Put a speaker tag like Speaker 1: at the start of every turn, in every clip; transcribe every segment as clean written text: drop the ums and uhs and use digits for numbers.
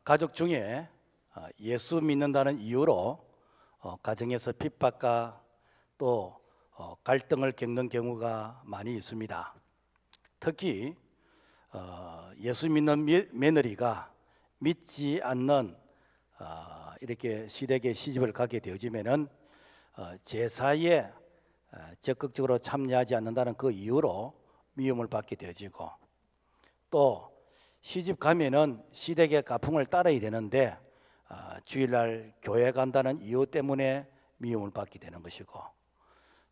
Speaker 1: 가족 중에 예수 믿는다는 이유로 가정에서 핍박과 또 갈등을 겪는 경우가 많이 있습니다. 특히 예수 믿는 며느리가 믿지 않는 이렇게 시댁에 시집을 가게 되어지면은 제사에 적극적으로 참여하지 않는다는 그 이유로 미움을 받게 되어지고, 또 시집 가면은 시댁의 가풍을 따라야 되는데 주일날 교회 간다는 이유 때문에 미움을 받게 되는 것이고,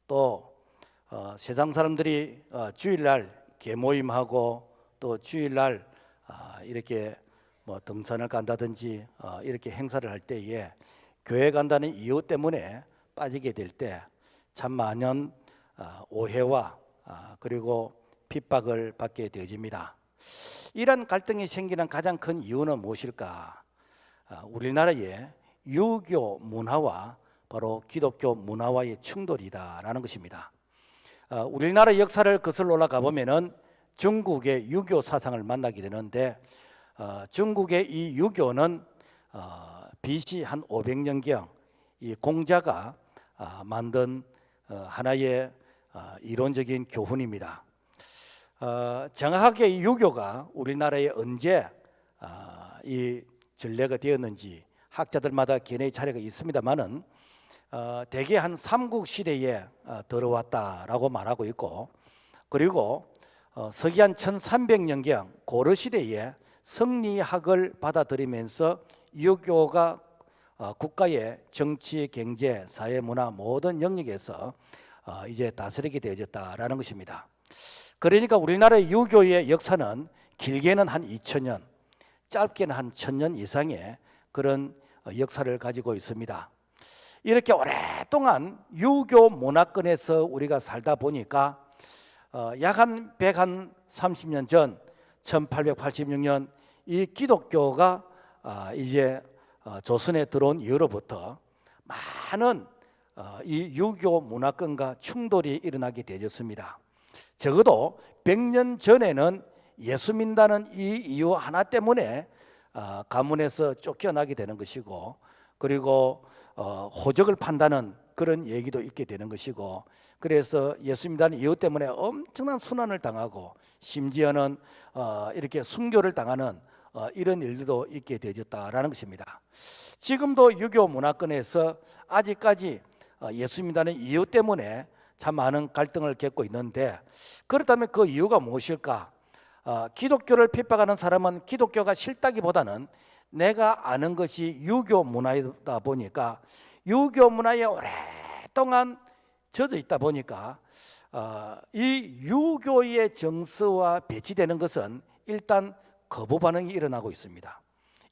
Speaker 1: 또 세상 사람들이 주일날 계모임하고 또 주일날 이렇게 뭐 등산을 간다든지 이렇게 행사를 할 때에 교회 간다는 이유 때문에 빠지게 될 때 참 많은 오해와 그리고 핍박을 받게 되어집니다. 이런 갈등이 생기는 가장 큰 이유는 무엇일까? 우리나라의 유교 문화와 바로 기독교 문화와의 충돌이다라는 것입니다. 우리나라 역사를 거슬러 올라가 보면은 중국의 유교 사상을 만나게 되는데, 중국의 이 유교는 BC 한 500년경 이 공자가 만든 하나의 이론적인 교훈입니다. 정확하게 이 유교가 우리나라에 언제 이 전례가 되었는지 학자들마다 견해의 차이가 있습니다만은 대개 한 삼국시대에 들어왔다라고 말하고 있고, 그리고 서기한 1300년경 고려시대에 성리학을 받아들이면서 유교가 국가의 정치, 경제, 사회, 문화 모든 영역에서 이제 다스리게 되어졌다라는 것입니다. 그러니까 우리나라의 유교의 역사는 길게는 한 2000년, 짧게는 한 1000년 이상의 그런 역사를 가지고 있습니다. 이렇게 오랫동안 유교 문화권에서 우리가 살다 보니까 약 한 130년 전 1886년 이 기독교가 이제 조선에 들어온 이후로부터 많은 이 유교 문화권과 충돌이 일어나게 되었습니다. 적어도 100년 전에는 예수 믿는다는 이 이유 하나 때문에 가문에서 쫓겨나게 되는 것이고, 그리고 호적을 판다는 그런 얘기도 있게 되는 것이고, 그래서 예수 믿는다는 이유 때문에 엄청난 순환을 당하고 심지어는 이렇게 순교를 당하는 이런 일들도 있게 되었다라는 것입니다. 지금도 유교 문화권에서 아직까지 예수 믿는다는 이유 때문에 참 많은 갈등을 겪고 있는데, 그렇다면 그 이유가 무엇일까? 기독교를 핍박하는 사람은 기독교가 싫다기보다는 내가 아는 것이 유교 문화이다 보니까, 유교 문화에 오랫동안 젖어 있다 보니까 이 유교의 정서와 배치되는 것은 일단 거부 반응이 일어나고 있습니다.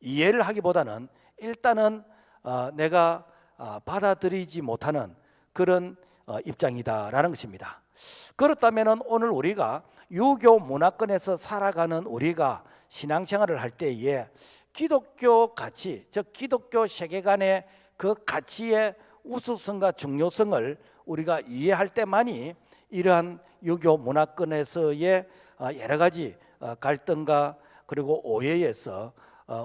Speaker 1: 이해를 하기보다는 일단은 내가 받아들이지 못하는 그런 입장이다라는 것입니다. 그렇다면 오늘 우리가 유교 문화권에서 살아가는 우리가 신앙생활을 할 때에 기독교 가치, 즉 기독교 세계관의 그 가치의 우수성과 중요성을 우리가 이해할 때만이 이러한 유교 문화권에서의 여러 가지 갈등과 그리고 오해에서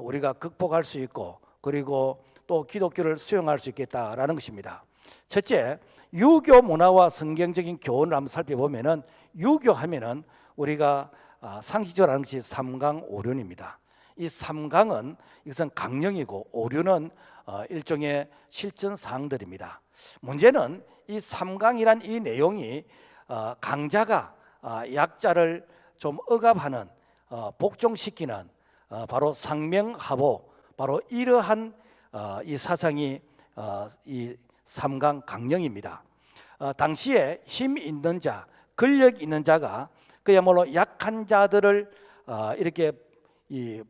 Speaker 1: 우리가 극복할 수 있고, 그리고 또 기독교를 수용할 수 있겠다라는 것입니다. 첫째, 유교 문화와 성경적인 교훈을 한번 살펴보면은, 유교하면은 우리가 상식적으로 아는 것이 삼강오륜입니다. 이 삼강은 이것은 강령이고 오륜은 일종의 실천 사항들입니다. 문제는 이 삼강이란 이 내용이 강자가 약자를 좀 억압하는, 복종시키는 바로 상명하복, 바로 이러한 이 사상이 이 삼강 강령입니다. 당시에 힘 있는 자, 권력 있는 자가 그야말로 약한 자들을 이렇게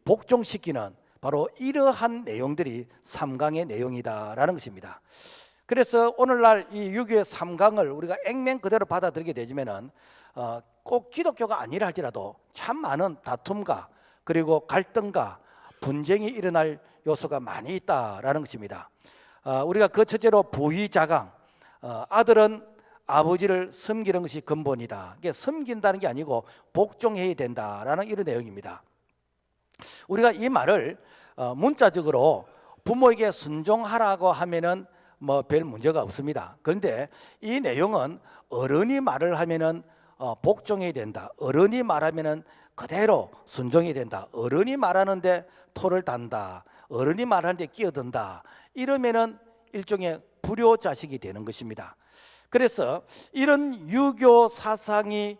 Speaker 1: 복종시키는 바로 이러한 내용들이 삼강의 내용이다라는 것입니다. 그래서 오늘날 이 유교의 삼강을 우리가 액면 그대로 받아들이게 되지면은 꼭 기독교가 아니라 할지라도 참 많은 다툼과 그리고 갈등과 분쟁이 일어날 요소가 많이 있다라는 것입니다. 우리가 그 첫째로 부의자강, 아들은 아버지를 섬기는 것이 근본이다. 이게 섬긴다는 게 아니고 복종해야 된다라는 이런 내용입니다. 우리가 이 말을 문자적으로 부모에게 순종하라고 하면은 뭐 별 문제가 없습니다. 그런데 이 내용은 어른이 말을 하면은 복종해야 된다. 어른이 말하면은 그대로 순종이 된다. 어른이 말하는데 토를 단다. 어른이 말하는데 끼어든다. 이러면은 일종의 불효 자식이 되는 것입니다. 그래서 이런 유교 사상이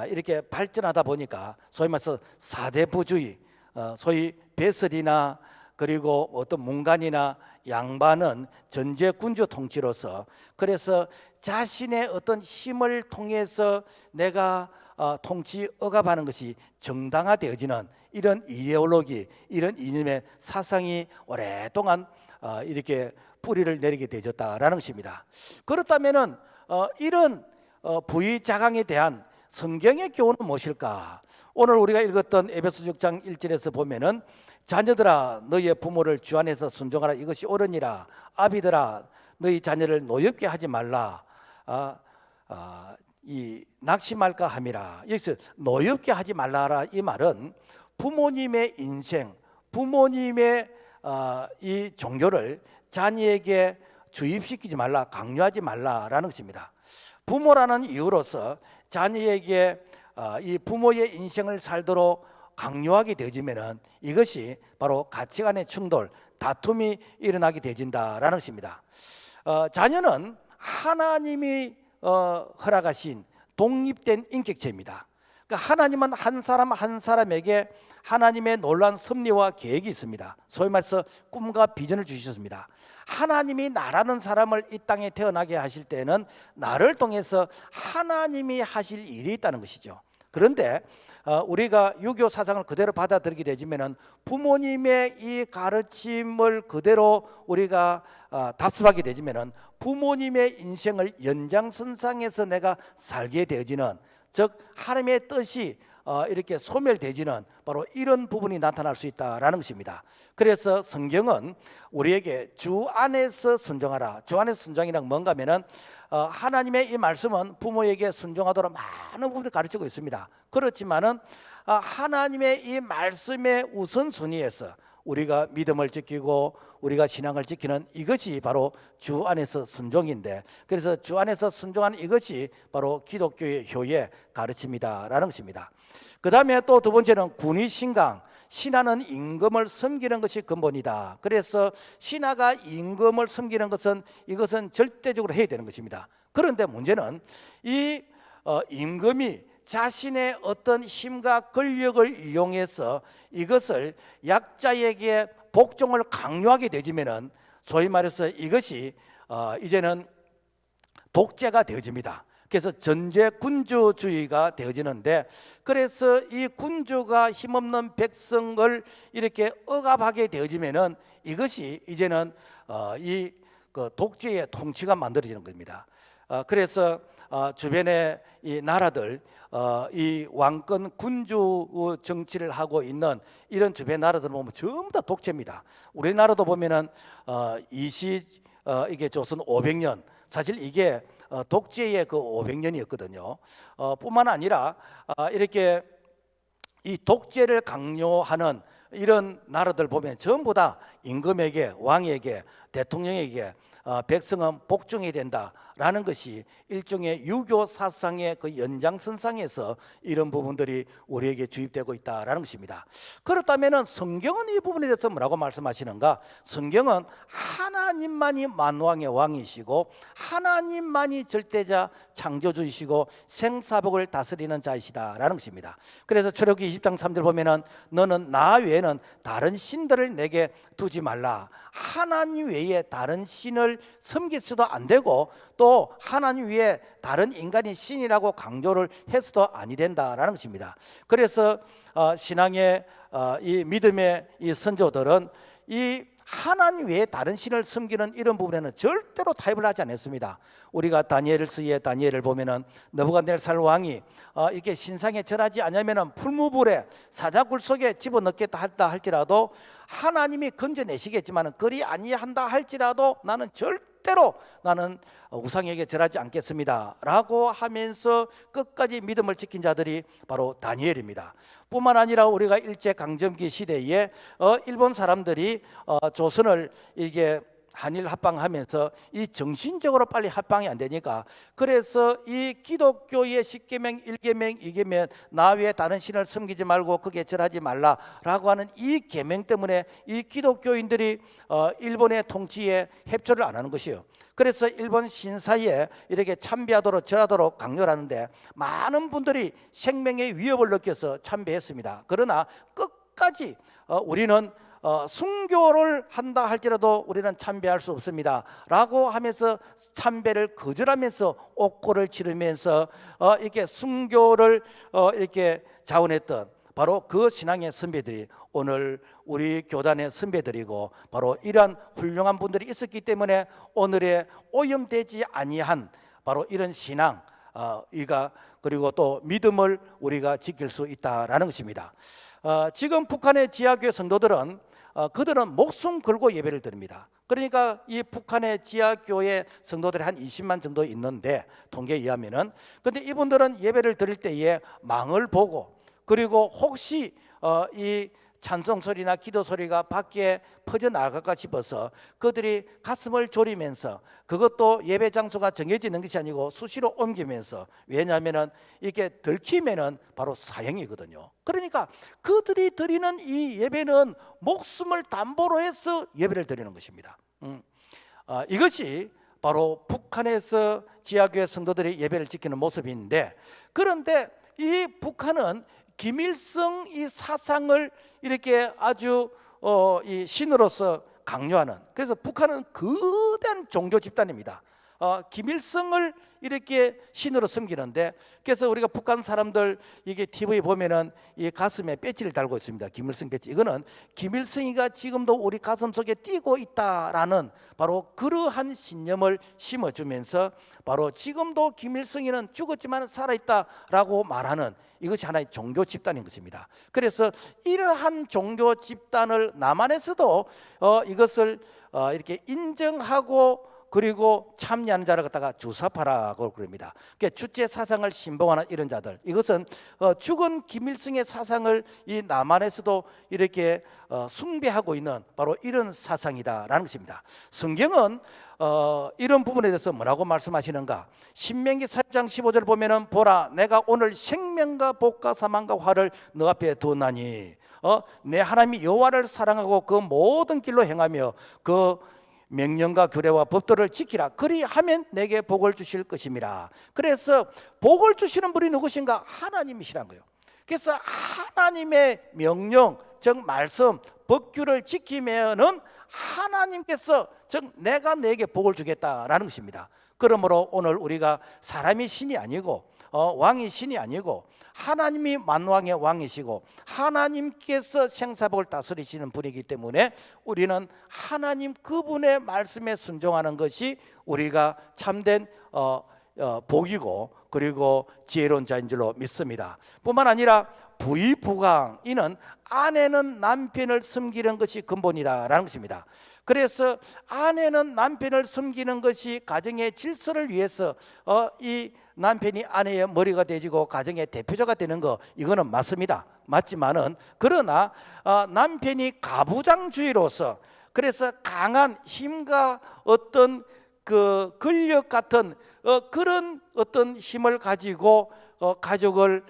Speaker 1: 이렇게 발전하다 보니까 소위 말해서 사대부주의, 소위 배설이나 그리고 어떤 문간이나 양반은 전제군주 통치로서 그래서 자신의 어떤 힘을 통해서 내가 통치 억압하는 것이 정당화되어지는 이런 이데올로기, 이런 이념의 사상이 오랫동안 이렇게 뿌리를 내리게 되었다라는 것입니다. 그렇다면은 이런 부의자강에 대한 성경의 교훈은 무엇일까? 오늘 우리가 읽었던 에베소 6장 1절에서 보면은 자녀들아 너희의 부모를 주 안에서 순종하라 이것이 옳으니라. 아비들아 너희 자녀를 노엽게 하지 말라. 이 낙심할까 함이라. 여기서 노엽게 하지 말라라 이 말은 부모님의 인생, 부모님의 이 종교를 자녀에게 주입시키지 말라, 강요하지 말라라는 것입니다. 부모라는 이유로서 자녀에게 이 부모의 인생을 살도록 강요하게 되어지면은 이것이 바로 가치관의 충돌, 다툼이 일어나게 되어진다라는 것입니다. 자녀는 하나님이 허락하신 독립된 인격체입니다. 그러니까 하나님은 한 사람 한 사람에게 하나님의 놀라운 섭리와 계획이 있습니다. 소위 말해서 꿈과 비전을 주셨습니다. 하나님이 나라는 사람을 이 땅에 태어나게 하실 때는 나를 통해서 하나님이 하실 일이 있다는 것이죠. 그런데 우리가 유교 사상을 그대로 받아들이게 되지면은 부모님의 이 가르침을 그대로 우리가 답습하게 되지면은 부모님의 인생을 연장선상에서 내가 살게 되어지는, 즉 하나님의 뜻이 이렇게 소멸되지는 바로 이런 부분이 나타날 수 있다라는 것입니다. 그래서 성경은 우리에게 주 안에서 순종하라. 주 안에서 순종이란 뭔가 하면은 하나님의 이 말씀은 부모에게 순종하도록 많은 부분을 가르치고 있습니다. 그렇지만은 하나님의 이 말씀의 우선순위에서 우리가 믿음을 지키고 우리가 신앙을 지키는 이것이 바로 주 안에서 순종인데, 그래서 주 안에서 순종하는 이것이 바로 기독교의 효의 가르침이다라는 것입니다. 그 다음에 또 두 번째는 군의신강, 신하는 임금을 섬기는 것이 근본이다. 그래서 신하가 임금을 섬기는 것은 이것은 절대적으로 해야 되는 것입니다. 그런데 문제는 이 임금이 자신의 어떤 힘과 권력을 이용해서 이것을 약자에게 복종을 강요하게 되지면은 소위 말해서 이것이 이제는 독재가 되어집니다. 그래서 전제군주주의가 되어지는데, 그래서 이 군주가 힘없는 백성을 이렇게 억압하게 되어지면은 이것이 이제는 이 독재의 통치가 만들어지는 겁니다. 그래서 주변의 이 나라들, 이 왕권 군주 정치를 하고 있는 이런 주변 나라들 보면 전부 다 독재입니다. 우리나라도 보면은 이게 조선 500년, 사실 이게 독재의 그 500년이었거든요. 뿐만 아니라 이렇게 이 독재를 강요하는 이런 나라들 보면 전부 다 임금에게, 왕에게, 대통령에게 백성은 복종해야 된다라는 것이 일종의 유교 사상의 그 연장선상에서 이런 부분들이 우리에게 주입되고 있다라는 것입니다. 그렇다면 성경은 이 부분에 대해서 뭐라고 말씀하시는가? 성경은 하나님만이 만왕의 왕이시고 하나님만이 절대자 창조주이시고 생사복을 다스리는 자이시다라는 것입니다. 그래서 출애굽기 20장 3절 보면은 너는 나 외에는 다른 신들을 내게 두지 말라. 하나님 외에 다른 신을 섬길 수도 안 되고 또 하나님 외에 다른 인간이 신이라고 강조를 해서도 아니 된다라는 것입니다. 그래서 신앙의 이 믿음의 이 선조들은 이 하나님 외에 다른 신을 섬기는 이런 부분에는 절대로 타협을 하지 않았습니다. 우리가 다니엘서의 다니엘을 보면은 느부갓네살 왕이 이렇게 신상에 절하지 않으면은 풀무불에 사자굴 속에 집어넣겠다 할지라도 하나님이 건져내시겠지만은 그리 아니한다 할지라도 나는 절대 절대로 나는 우상에게 절하지 않겠습니다 라고 하면서 끝까지 믿음을 지킨 자들이 바로 다니엘입니다. 뿐만 아니라 우리가 일제강점기 시대에 일본 사람들이 조선을 이게 한일 합방하면서 이 정신적으로 빨리 합방이 안 되니까, 그래서 이 기독교의 10계명, 1계명, 2계명, 나 외에 다른 신을 섬기지 말고 그게 절하지 말라라고 하는 이 계명 때문에 이 기독교인들이 일본의 통치에 협조를 안 하는 것이에요. 그래서 일본 신사에 이렇게 참배하도록 절하도록 강요를 하는데 많은 분들이 생명의 위협을 느껴서 참배했습니다. 그러나 끝까지 우리는 순교를 한다 할지라도 우리는 참배할 수 없습니다 라고 하면서 참배를 거절하면서 옥고를 치르면서 이렇게 순교를 이렇게 자원했던 바로 그 신앙의 선배들이 오늘 우리 교단의 선배들이고, 바로 이러한 훌륭한 분들이 있었기 때문에 오늘의 오염되지 아니한 바로 이런 신앙 그리고 또 믿음을 우리가 지킬 수 있다라는 것입니다. 지금 북한의 지하교회 성도들은 그들은 목숨 걸고 예배를 드립니다. 그러니까 이 북한의 지하교회 성도들이 한 20만 정도 있는데, 통계에 의하면은, 근데 이분들은 예배를 드릴 때에 망을 보고, 그리고 혹시 이 찬송 소리나 기도 소리가 밖에 퍼져나갈까 싶어서 그들이 가슴을 졸이면서, 그것도 예배 장소가 정해지는 것이 아니고 수시로 옮기면서, 왜냐하면 이게 들키면은 바로 사형이거든요. 그러니까 그들이 드리는 이 예배는 목숨을 담보로 해서 예배를 드리는 것입니다. 이것이 바로 북한에서 지하교회 성도들이 예배를 지키는 모습인데, 그런데 이 북한은 김일성 이 사상을 이렇게 아주 이 신으로서 강요하는, 그래서 북한은 거대한 종교 집단입니다. 김일성을 이렇게 신으로 섬기는데, 그래서 우리가 북한 사람들 이게 TV 보면은 이 가슴에 배지를 달고 있습니다. 김일성 배지. 이거는 김일성이가 지금도 우리 가슴 속에 뛰고 있다라는 바로 그러한 신념을 심어주면서 바로 지금도 김일성이는 죽었지만 살아있다라고 말하는, 이것이 하나의 종교 집단인 것입니다. 그래서 이러한 종교 집단을 남한에서도 이것을 이렇게 인정하고 그리고 참여하는 자를 갖다가 주사파라고 그럽니다. 그러니까 주체 사상을 신봉하는 이런 자들, 이것은 죽은 김일성의 사상을 이 남한에서도 이렇게 숭배하고 있는 바로 이런 사상이다라는 것입니다. 성경은 이런 부분에 대해서 뭐라고 말씀하시는가? 신명기 4장 15절 보면은, 보라 내가 오늘 생명과 복과 사망과 화를 너 앞에 두었나니 내 하나님이 여호와를 사랑하고 그 모든 길로 행하며 그 명령과 규례와 법도를 지키라. 그리하면 내게 복을 주실 것임이라. 그래서 복을 주시는 분이 누구신가? 하나님이시란 거예요. 그래서 하나님의 명령, 즉 말씀, 법규를 지키면은 하나님께서, 즉 내가 내게 복을 주겠다라는 것입니다. 그러므로 오늘 우리가 사람이 신이 아니고 왕이 신이 아니고 하나님이 만왕의 왕이시고 하나님께서 생사복을 다스리시는 분이기 때문에 우리는 하나님 그분의 말씀에 순종하는 것이 우리가 참된 복이고 그리고 지혜로운 자인 줄로 믿습니다. 뿐만 아니라 부의부강, 이는 아내는 남편을 섬기는 것이 근본이다라는 것입니다. 그래서 아내는 남편을 섬기는 것이 가정의 질서를 위해서 이 남편이 아내의 머리가 되지고 가정의 대표자가 되는 거, 이거는 맞습니다. 맞지만은, 그러나 남편이 가부장주의로서, 그래서 강한 힘과 어떤 그 권력 같은 그런 어떤 힘을 가지고 가족을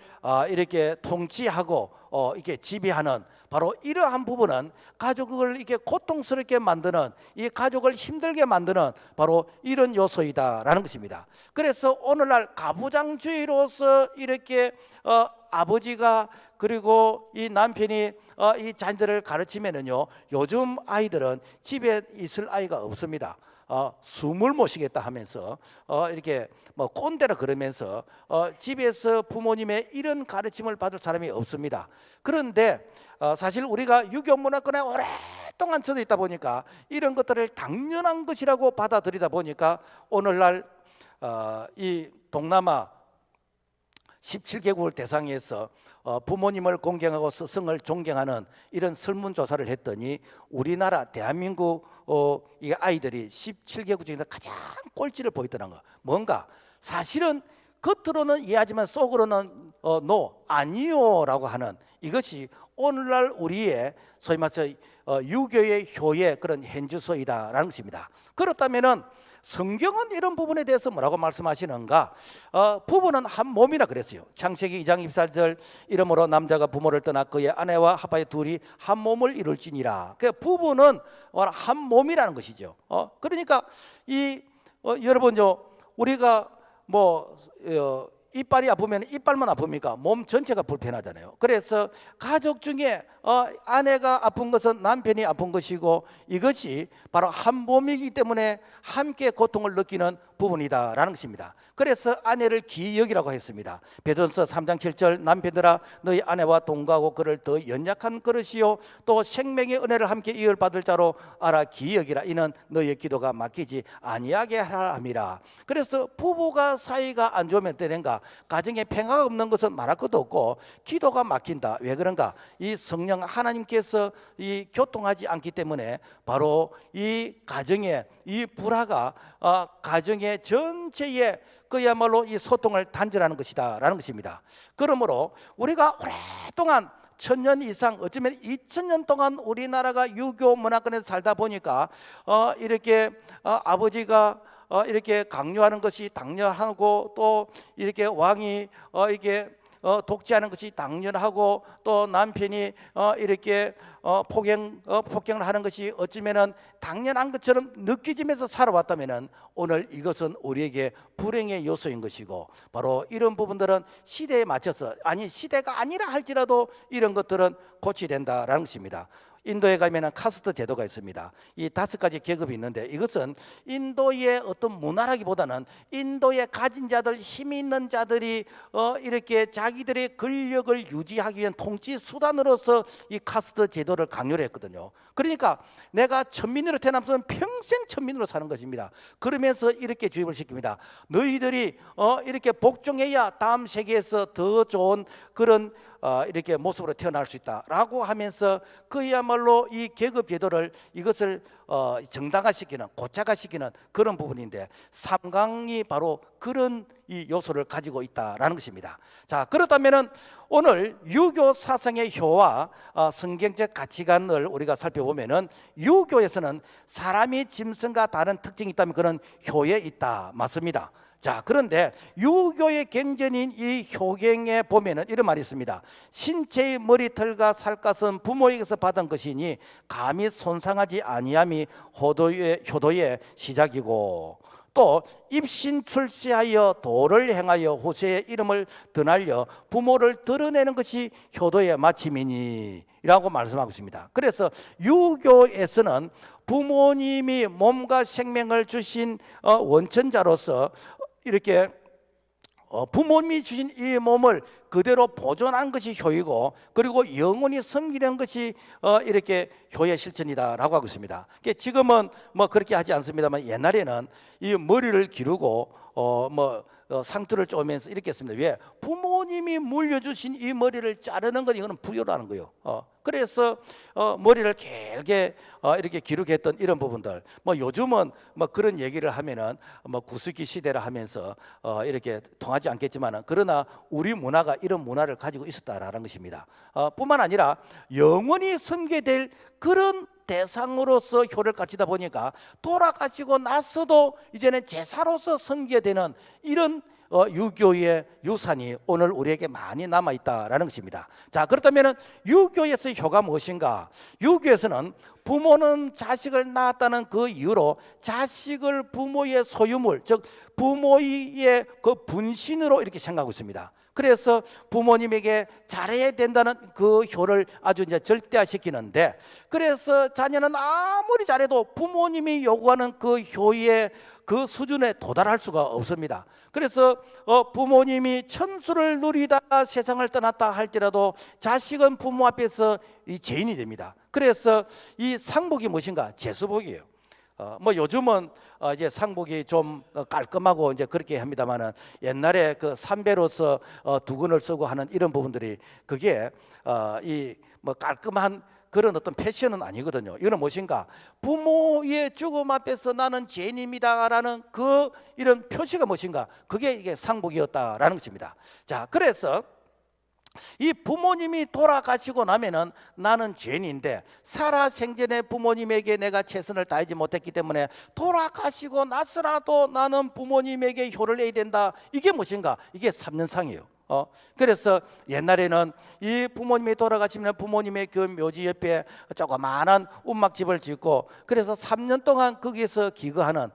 Speaker 1: 이렇게 통치하고 이렇게 지배하는 바로 이러한 부분은 가족을 이렇게 고통스럽게 만드는, 이 가족을 힘들게 만드는 바로 이런 요소이다라는 것입니다. 그래서 오늘날 가부장주의로서 이렇게 아버지가 그리고 이 남편이 이 자녀들을 가르치면은요, 요즘 아이들은 집에 있을 아이가 없습니다. 숨을 못 쉬겠다 하면서 이렇게 뭐 꼰대라 그러면서 집에서 부모님의 이런 가르침을 받을 사람이 없습니다. 그런데 사실 우리가 유교 문화권에 오랫동안 젖어 있다 보니까 이런 것들을 당연한 것이라고 받아들이다 보니까 오늘날 이 동남아 17개국을 대상해서 부모님을 공경하고 스승을 존경하는 이런 설문조사를 했더니 우리나라 대한민국 이 아이들이 17개국 중에서 가장 꼴찌를 보이더라는 거. 뭔가 사실은 겉으로는 이해하지만 속으로는 노, 아니요라고 하는 이것이 오늘날 우리의 소위 말해서 유교의 효의 그런 현주소이다라는 것입니다. 그렇다면은 성경은 이런 부분에 대해서 뭐라고 말씀하시는가? 부부는 한 몸이라 그랬어요. 창세기 2장 24절 이러므로 남자가 부모를 떠나 그의 아내와 합하여 둘이 한 몸을 이룰지니라. 그 부부는 한 몸이라는 것이죠. 그러니까 여러분요, 우리가 이빨이 아프면 이빨만 아픕니까? 몸 전체가 불편하잖아요. 그래서 가족 중에 아내가 아픈 것은 남편이 아픈 것이고 이것이 바로 한 몸이기 때문에 함께 고통을 느끼는 부분이다라는 것입니다. 그래서 아내를 귀히 여기라고 했습니다. 베드로전서 3장 7절 남편들아 너희 아내와 동거하고 그를 더 연약한 그릇이요 또 생명의 은혜를 함께 이을 받을 자로 알아 귀히 여기라. 이는 너희의 기도가 막히지 아니하게 하라 함이라. 그래서 부부가 사이가 안 좋으면 되는가? 가정에 평화가 없는 것은 말할 것도 없고 기도가 막힌다. 왜 그런가? 이 성령 하나님께서 이 교통하지 않기 때문에 바로 이 가정의 이 불화가 가정의 전체에 그야말로 이 소통을 단절하는 것이다 라는 것입니다. 그러므로 우리가 오랫동안 1000년 이상 어쩌면 2000년 동안 우리나라가 유교 문화권에서 살다 보니까 이렇게 아버지가 이렇게 강요하는 것이 당연하고 또 이렇게 왕이 독재하는 것이 당연하고 또 남편이 이렇게 폭행을 하는 것이 어쩌면은 당연한 것처럼 느껴지면서 살아왔다면은 오늘 이것은 우리에게 불행의 요소인 것이고 바로 이런 부분들은 시대에 맞춰서 아니 시대가 아니라 할지라도 이런 것들은 고쳐야 된다라는 것입니다. 인도에 가면은 카스트 제도가 있습니다. 이 5가지 계급이 있는데 이것은 인도의 어떤 문화라기보다는 인도의 가진 자들, 힘이 있는 자들이 이렇게 자기들의 권력을 유지하기 위한 통치 수단으로서 이 카스트 제도를 강요를 했거든요. 그러니까 내가 천민으로 태어나면 평생 천민으로 사는 것입니다. 그러면서 이렇게 주입을 시킵니다. 너희들이 이렇게 복종해야 다음 세계에서 더 좋은 그런 이렇게 모습으로 태어날 수 있다라고 하면서 그야말로 이 계급 제도를 이것을 정당화시키는 고착화시키는 그런 부분인데 삼강이 바로 그런 이 요소를 가지고 있다라는 것입니다. 자, 그렇다면은 오늘 유교 사상의 효와 성경적 가치관을 우리가 살펴보면은 유교에서는 사람이 짐승과 다른 특징이 있다면 그런 효에 있다. 맞습니다. 자, 그런데 유교의 경전인 이 효경에 보면은 이런 말이 있습니다. 신체의 머리털과 살갗은 부모에게서 받은 것이니 감히 손상하지 아니함이 효도의 시작이고 또 입신 출시하여 도를 행하여 후세의 이름을 드날려 부모를 드러내는 것이 효도의 마침이니 라고 말씀하고 있습니다. 그래서 유교에서는 부모님이 몸과 생명을 주신 원천자로서 이렇게 부모님이 주신 이 몸을 그대로 보존한 것이 효이고 그리고 영원히 섬기는 것이 이렇게 효의 실천이다라고 하고 있습니다. 지금은 뭐 그렇게 하지 않습니다만 옛날에는 이 머리를 기르고 상투를 쪼면서 이렇게 했습니다. 왜? 부모님이 물려주신 이 머리를 자르는 건 이거는 불효라는 거예요. 그래서 머리를 길게 이렇게 기르게 했던 이런 부분들. 요즘은 그런 얘기를 하면은 구스기 시대라 하면서 이렇게 통하지 않겠지만은 그러나 우리 문화가 이런 문화를 가지고 있었다라는 것입니다. 뿐만 아니라 영원히 섬게 될 그런 대상으로서 효를 갖추다 보니까 돌아가시고 나서도 이제는 제사로서 섬기게 되는 이런 유교의 유산이 오늘 우리에게 많이 남아있다라는 것입니다. 자, 그렇다면 유교에서의 효가 무엇인가? 유교에서는 부모는 자식을 낳았다는 그 이유로 자식을 부모의 소유물, 즉 부모의 그 분신으로 이렇게 생각하고 있습니다. 그래서 부모님에게 잘해야 된다는 그 효를 아주 이제 절대화시키는데 그래서 자녀는 아무리 잘해도 부모님이 요구하는 그 효의 그 수준에 도달할 수가 없습니다. 그래서 부모님이 천수를 누리다가 세상을 떠났다 할지라도 자식은 부모 앞에서 이 죄인이 됩니다. 그래서 이 상복이 무엇인가? 제수복이에요. 뭐 요즘은 이제 상복이 좀 깔끔하고 이제 그렇게 합니다만은 옛날에 그 삼배로서 두건을 쓰고 하는 이런 부분들이 그게 이 뭐 깔끔한 그런 어떤 패션은 아니거든요. 이거는 무엇인가? 부모의 죽음 앞에서 나는 죄인입니다라는 그 이런 표시가 무엇인가? 그게 이게 상복이었다라는 것입니다. 자, 그래서 이 부모님이 돌아가시고 나면은 나는 죄인인데 살아생전에 부모님에게 내가 최선을 다하지 못했기 때문에 돌아가시고 나서라도 나는 부모님에게 효를 내야 된다. 이게 무엇인가? 이게 삼년상이에요. 그래서 옛날에는 이 부모님이 돌아가시면 부모님의 그 묘지 옆에 조그마한 움막집을 짓고 그래서 3년 동안 거기서 기거하는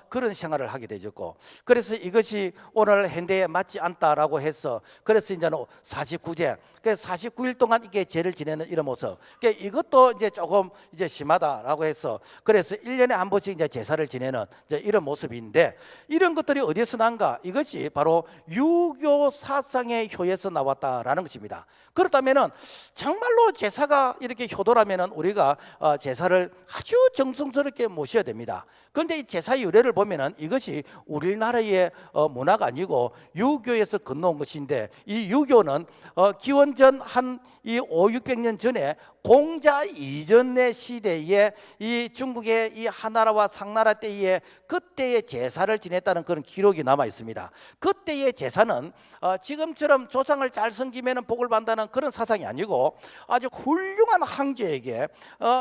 Speaker 1: 그런 생활을 하게 되었고, 그래서 이것이 오늘 현대에 맞지 않다라고 해서 그래서 이제는 49제, 그래서 49일 동안 이게 제를 지내는 이런 모습, 그러니까 이것도 이제 조금 이제 심하다라고 해서 그래서 1년에 한 번씩 이제 제사를 지내는 이제 이런 모습인데, 이런 것들이 어디서 난가? 이것이 바로 유교 사상의 효에서 나왔다라는 것입니다. 그렇다면은 정말로 제사가 이렇게 효도라면은 우리가 제사를 아주 정성스럽게 모셔야 됩니다. 그런데 이 제사의 유래를 보면은 이것이 우리나라의 문화가 아니고 유교에서 건너온 것인데, 이 유교는 기원전 한 이 5, 600년 전에 공자 이전의 시대에 이 중국의 이 하나라와 상나라 때에 그때의 제사를 지냈다는 그런 기록이 남아 있습니다. 그때의 제사는 지금처럼 조상을 잘 섬기면 복을 받는다는 그런 사상이 아니고 아주 훌륭한 황제에게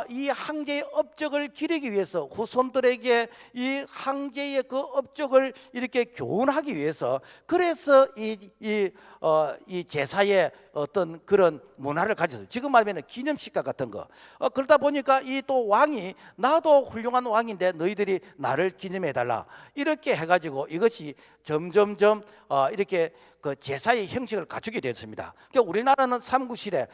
Speaker 1: 이 황제의 업적을 기리기 위해서 후손들에게 이 황제의 그 업적을 이렇게 교훈하기 위해서, 그래서 이 제사의 어떤 그런 문화를 가졌어요. 지금 말하면 기념식과 같은 거. 그러다 보니까 이 또 왕이 나도 훌륭한 왕인데 너희들이 나를 기념해달라 이렇게 해가지고 이것이 점점점 이렇게 그 제사의 형식을 갖추게 되었습니다. 그러니까 우리나라는 삼국시대에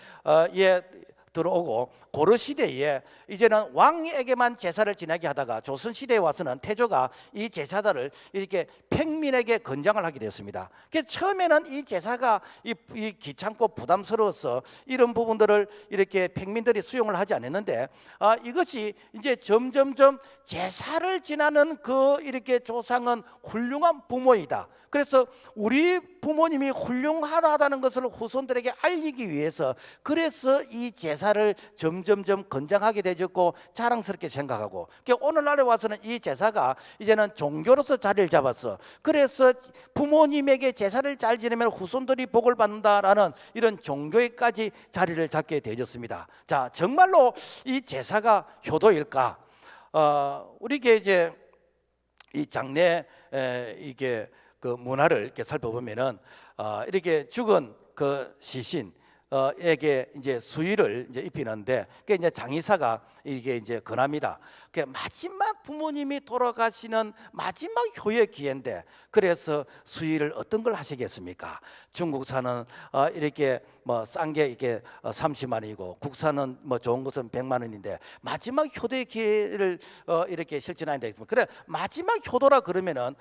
Speaker 1: 들어오고 고려 시대에 이제는 왕에게만 제사를 지내게 하다가 조선 시대에 와서는 태조가 이 제사들을 이렇게 평민에게 건장을 하게 됐습니다. 그래서 처음에는 이 제사가 이 귀찮고 부담스러워서 이런 부분들을 이렇게 평민들이 수용을 하지 않았는데 이것이 이제 점점점 제사를 지나는 그 이렇게 조상은 훌륭한 부모이다. 그래서 우리 부모님이 훌륭하다는 것을 후손들에게 알리기 위해서 그래서 이 제사를 점점점 건장하게 되었고 자랑스럽게 생각하고, 그러니까 오늘날에 와서는 이 제사가 이제는 종교로서 자리를 잡았어. 그래서 부모님에게 제사를 잘 지내면 후손들이 복을 받는다라는 이런 종교에까지 자리를 잡게 되었습니다. 자, 정말로 이 제사가 효도일까? 우리게 이제 이 장례 이게 그 문화를 이렇게 살펴보면은 이렇게 죽은 그 시신 에게 이제 수의를 이제 입히는데, 그게 이제 장의사가 이게 이제 권합니다. 그 마지막 부모님이 돌아가시는 마지막 효의 기회인데, 그래서 수의를 어떤 걸 하시겠습니까? 중국산은 이렇게 뭐 싼 게 이게 30만 원이고 국산은 뭐 좋은 것은 100만 원인데 마지막 효도의 기회를 이렇게 실천하는데, 그래 마지막 효도라 그러면은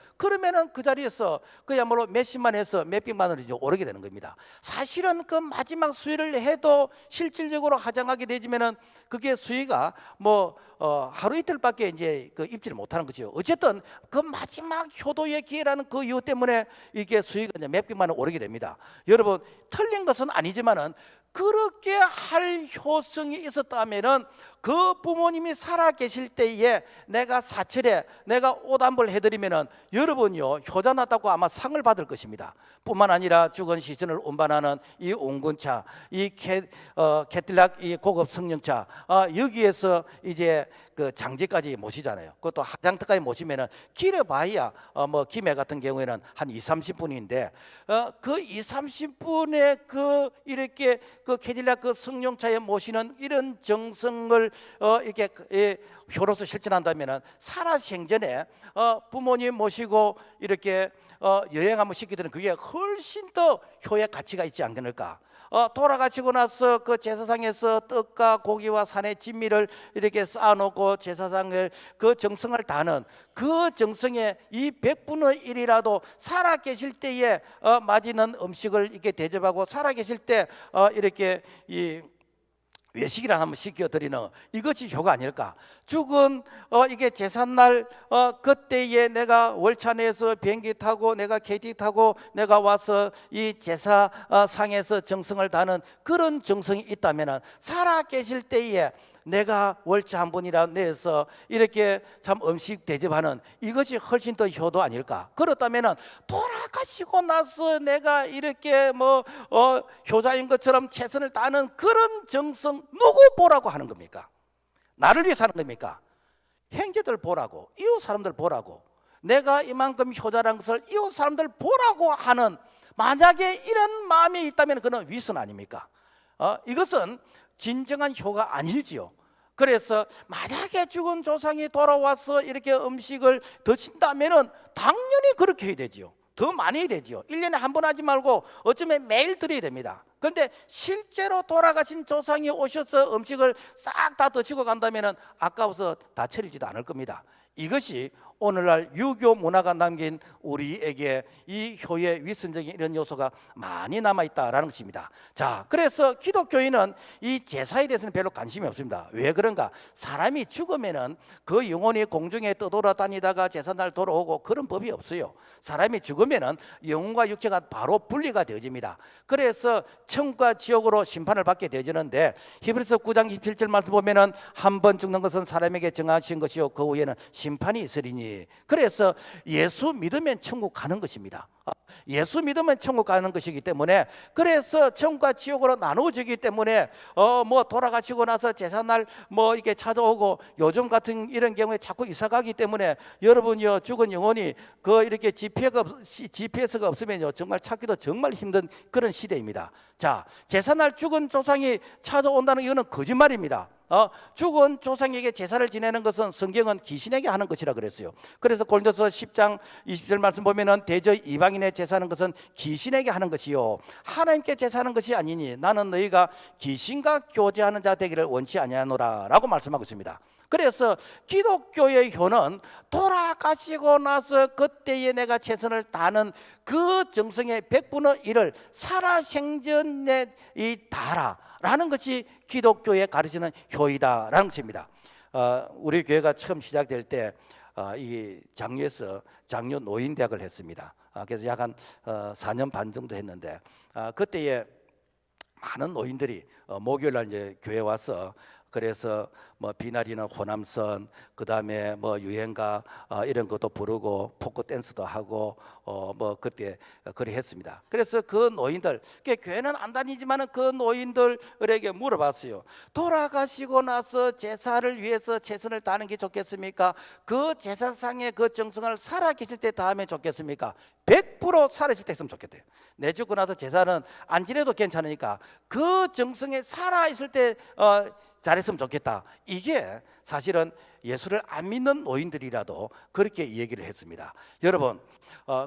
Speaker 1: 그 자리에서 그야말로 몇십만 원에서 몇백만 원이 오르게 되는 겁니다. 사실은 그 마지막 수의를 해도 실질적으로 하장하게 되지면은 그게 수의가 뭐 하루 이틀밖에 이제 그 입지를 못하는 거죠. 어쨌든 그 마지막 효도의 기회라는 그 이유 때문에 이게 수의가 이제 몇백만 원 오르게 됩니다. 여러분, 틀린 것은 아니지만은 그렇게 할 효성이 있었다면은 그 부모님이 살아 계실 때에 내가 사철에 내가 옷 한 벌 해드리면은 여러분요 효자 났다고 아마 상을 받을 것입니다. 뿐만 아니라 죽은 시신을 운반하는 이 온건차, 이 캐딜락 이 고급 승용차, 여기에서 이제 그 장지까지 모시잖아요. 그것도 하장터까지 모시면은 길어봐야 뭐 김해 같은 경우에는 한 2, 30분인데 그 2, 30분에 그 이렇게 그 캐딜락 그 승용차에 모시는 이런 정성을 이렇게 효로서 실천한다면은 살아생전에 부모님 모시고 이렇게 여행 한번 시키더니 그게 훨씬 더 효의 가치가 있지 않겠는가? 돌아가시고 나서 그 제사상에서 떡과 고기와 산의 진미를 이렇게 쌓아놓고 제사상을 그 정성을 다하는 그 정성의 이 100분의 1이라도 살아 계실 때에 맞이는 음식을 이렇게 대접하고 살아 계실 때 이렇게 외식이라 한번 시켜드리는 이것이 효가 아닐까. 죽은 이게 제삿날 그때에 내가 월차 내서 비행기 타고 내가 KT 타고 내가 와서 이 제사상에서 정성을 다하는 그런 정성이 있다면 살아 계실 때에 내가 월차 한 번이라 내서 이렇게 참 음식 대접하는 이것이 훨씬 더 효도 아닐까. 그렇다면 돌아가시고 나서 내가 이렇게 효자인 것처럼 최선을 다하는 그런 정성 누구 보라고 하는 겁니까? 나를 위해서 하는 겁니까? 형제들 보라고, 이웃 사람들 보라고, 내가 이만큼 효자라는 것을 이웃 사람들 보라고 하는, 만약에 이런 마음이 있다면 그는 위선 아닙니까? 이것은 진정한 효가 아니지요. 그래서 만약에 죽은 조상이 돌아와서 이렇게 음식을 드신다면 당연히 그렇게 해야 되지요. 더 많이 해야 되지요. 1년에 한 번 하지 말고 어쩌면 매일 드려야 됩니다. 그런데 실제로 돌아가신 조상이 오셔서 음식을 싹 다 드시고 간다면 아까워서 다 처리지도 않을 겁니다. 이것이 오늘날 유교 문화가 남긴 우리에게 이 효의 위선적인 이런 요소가 많이 남아있다라는 것입니다. 자, 그래서 기독교인은 이 제사에 대해서는 별로 관심이 없습니다. 왜 그런가? 사람이 죽으면은 그 영혼이 공중에 떠돌아다니다가 제삿날 돌아오고 그런 법이 없어요. 사람이 죽으면은 영혼과 육체가 바로 분리가 되어집니다. 그래서 천국과 지옥으로 심판을 받게 되어지는데, 히브리서 9장 27절 말씀 보면은 한 번 죽는 것은 사람에게 정하신 것이요 그 후에는 심판이 있으리니. 그래서 예수 믿으면 천국 가는 것입니다. 예수 믿으면 천국 가는 것이기 때문에, 그래서 천국과 지옥으로 나누어지기 때문에 돌아가시고 나서 제삿날 이게 찾아오고, 요즘 같은 이런 경우에 자꾸 이사 가기 때문에 여러분요, 죽은 영혼이 이렇게 GPS가 없으면요 정말 찾기도 정말 힘든 그런 시대입니다. 자, 제삿날 죽은 조상이 찾아온다는 이거는 거짓말입니다. 죽은 조상에게 제사를 지내는 것은 성경은 귀신에게 하는 것이라 그랬어요. 그래서 고린도서 10장 20절 말씀 보면은 대저 이방인의 제사하는 것은 귀신에게 하는 것이요 하나님께 제사하는 것이 아니니 나는 너희가 귀신과 교제하는 자 되기를 원치 아니하노라 라고 말씀하고 있습니다. 그래서 기독교의 효는 돌아가시고 나서 그때에 내가 최선을 다하는 그 정성의 100분의 1을 살아생전에 다하라 라는 것이 기독교에 가르치는 효이다라는 것입니다. 우리 교회가 처음 시작될 때 이 장류에서 장류 노인대학을 했습니다. 그래서 약 한 4년 반 정도 했는데, 그때에 많은 노인들이 목요일날 이제 교회 와서, 그래서 비나리는 호남선, 그 다음에 유행가 이런 것도 부르고 포크 댄스도 하고 그때 그리 했습니다. 그래서 그 노인들, 교회는 안 다니지만은 그 노인들에게 물어봤어요. 돌아가시고 나서 제사를 위해서 최선을 다하는 게 좋겠습니까? 그 제사상의 그 정성을 살아 계실 때 다하면 좋겠습니까? 100% 살아있을 때 했으면 좋겠대요. 내 죽고 나서 제사는 안 지내도 괜찮으니까 그 정성에 살아있을 때 잘했으면 좋겠다. 이게 사실은 예수를 안 믿는 노인들이라도 그렇게 얘기를 했습니다. 여러분,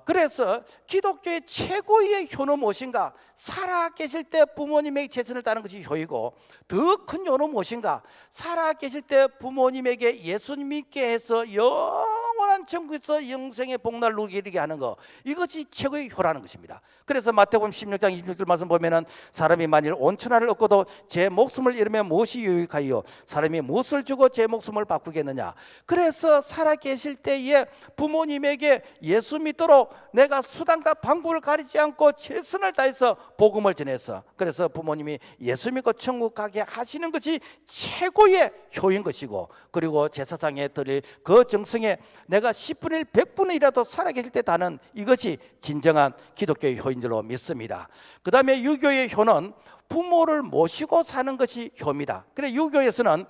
Speaker 1: 그래서 기독교의 최고의 효는 무엇인가? 살아 계실 때 부모님에게 최선을 다하는 것이 효이고, 더 큰 효는 무엇인가? 살아 계실 때 부모님에게 예수 믿게 해서 영원한 천국에서 영생의 복날 누리게 하는 것, 이것이 최고의 효라는 것입니다. 그래서 마태복음 16장 26절 말씀 보면은 사람이 만일 온 천하를 얻고도 제 목숨을 잃으면 무엇이 유익하여 사람이 무엇을 주고 제 목숨을 바꾸겠느냐. 그래서 살아 계실 때에 부모님에게 예수 믿도록 내가 수단과 방법을 가리지 않고 최선을 다해서 복음을 전해서, 그래서 부모님이 예수 믿고 천국 가게 하시는 것이 최고의 효인 것이고, 그리고 제사상에 드릴 그 정성에 내가 10분의 1, 100분의 1이라도 살아계실 때 다는 이것이 진정한 기독교의 효인 줄로 믿습니다. 그 다음에 유교의 효는 부모를 모시고 사는 것이 효입니다. 그래서 유교에서는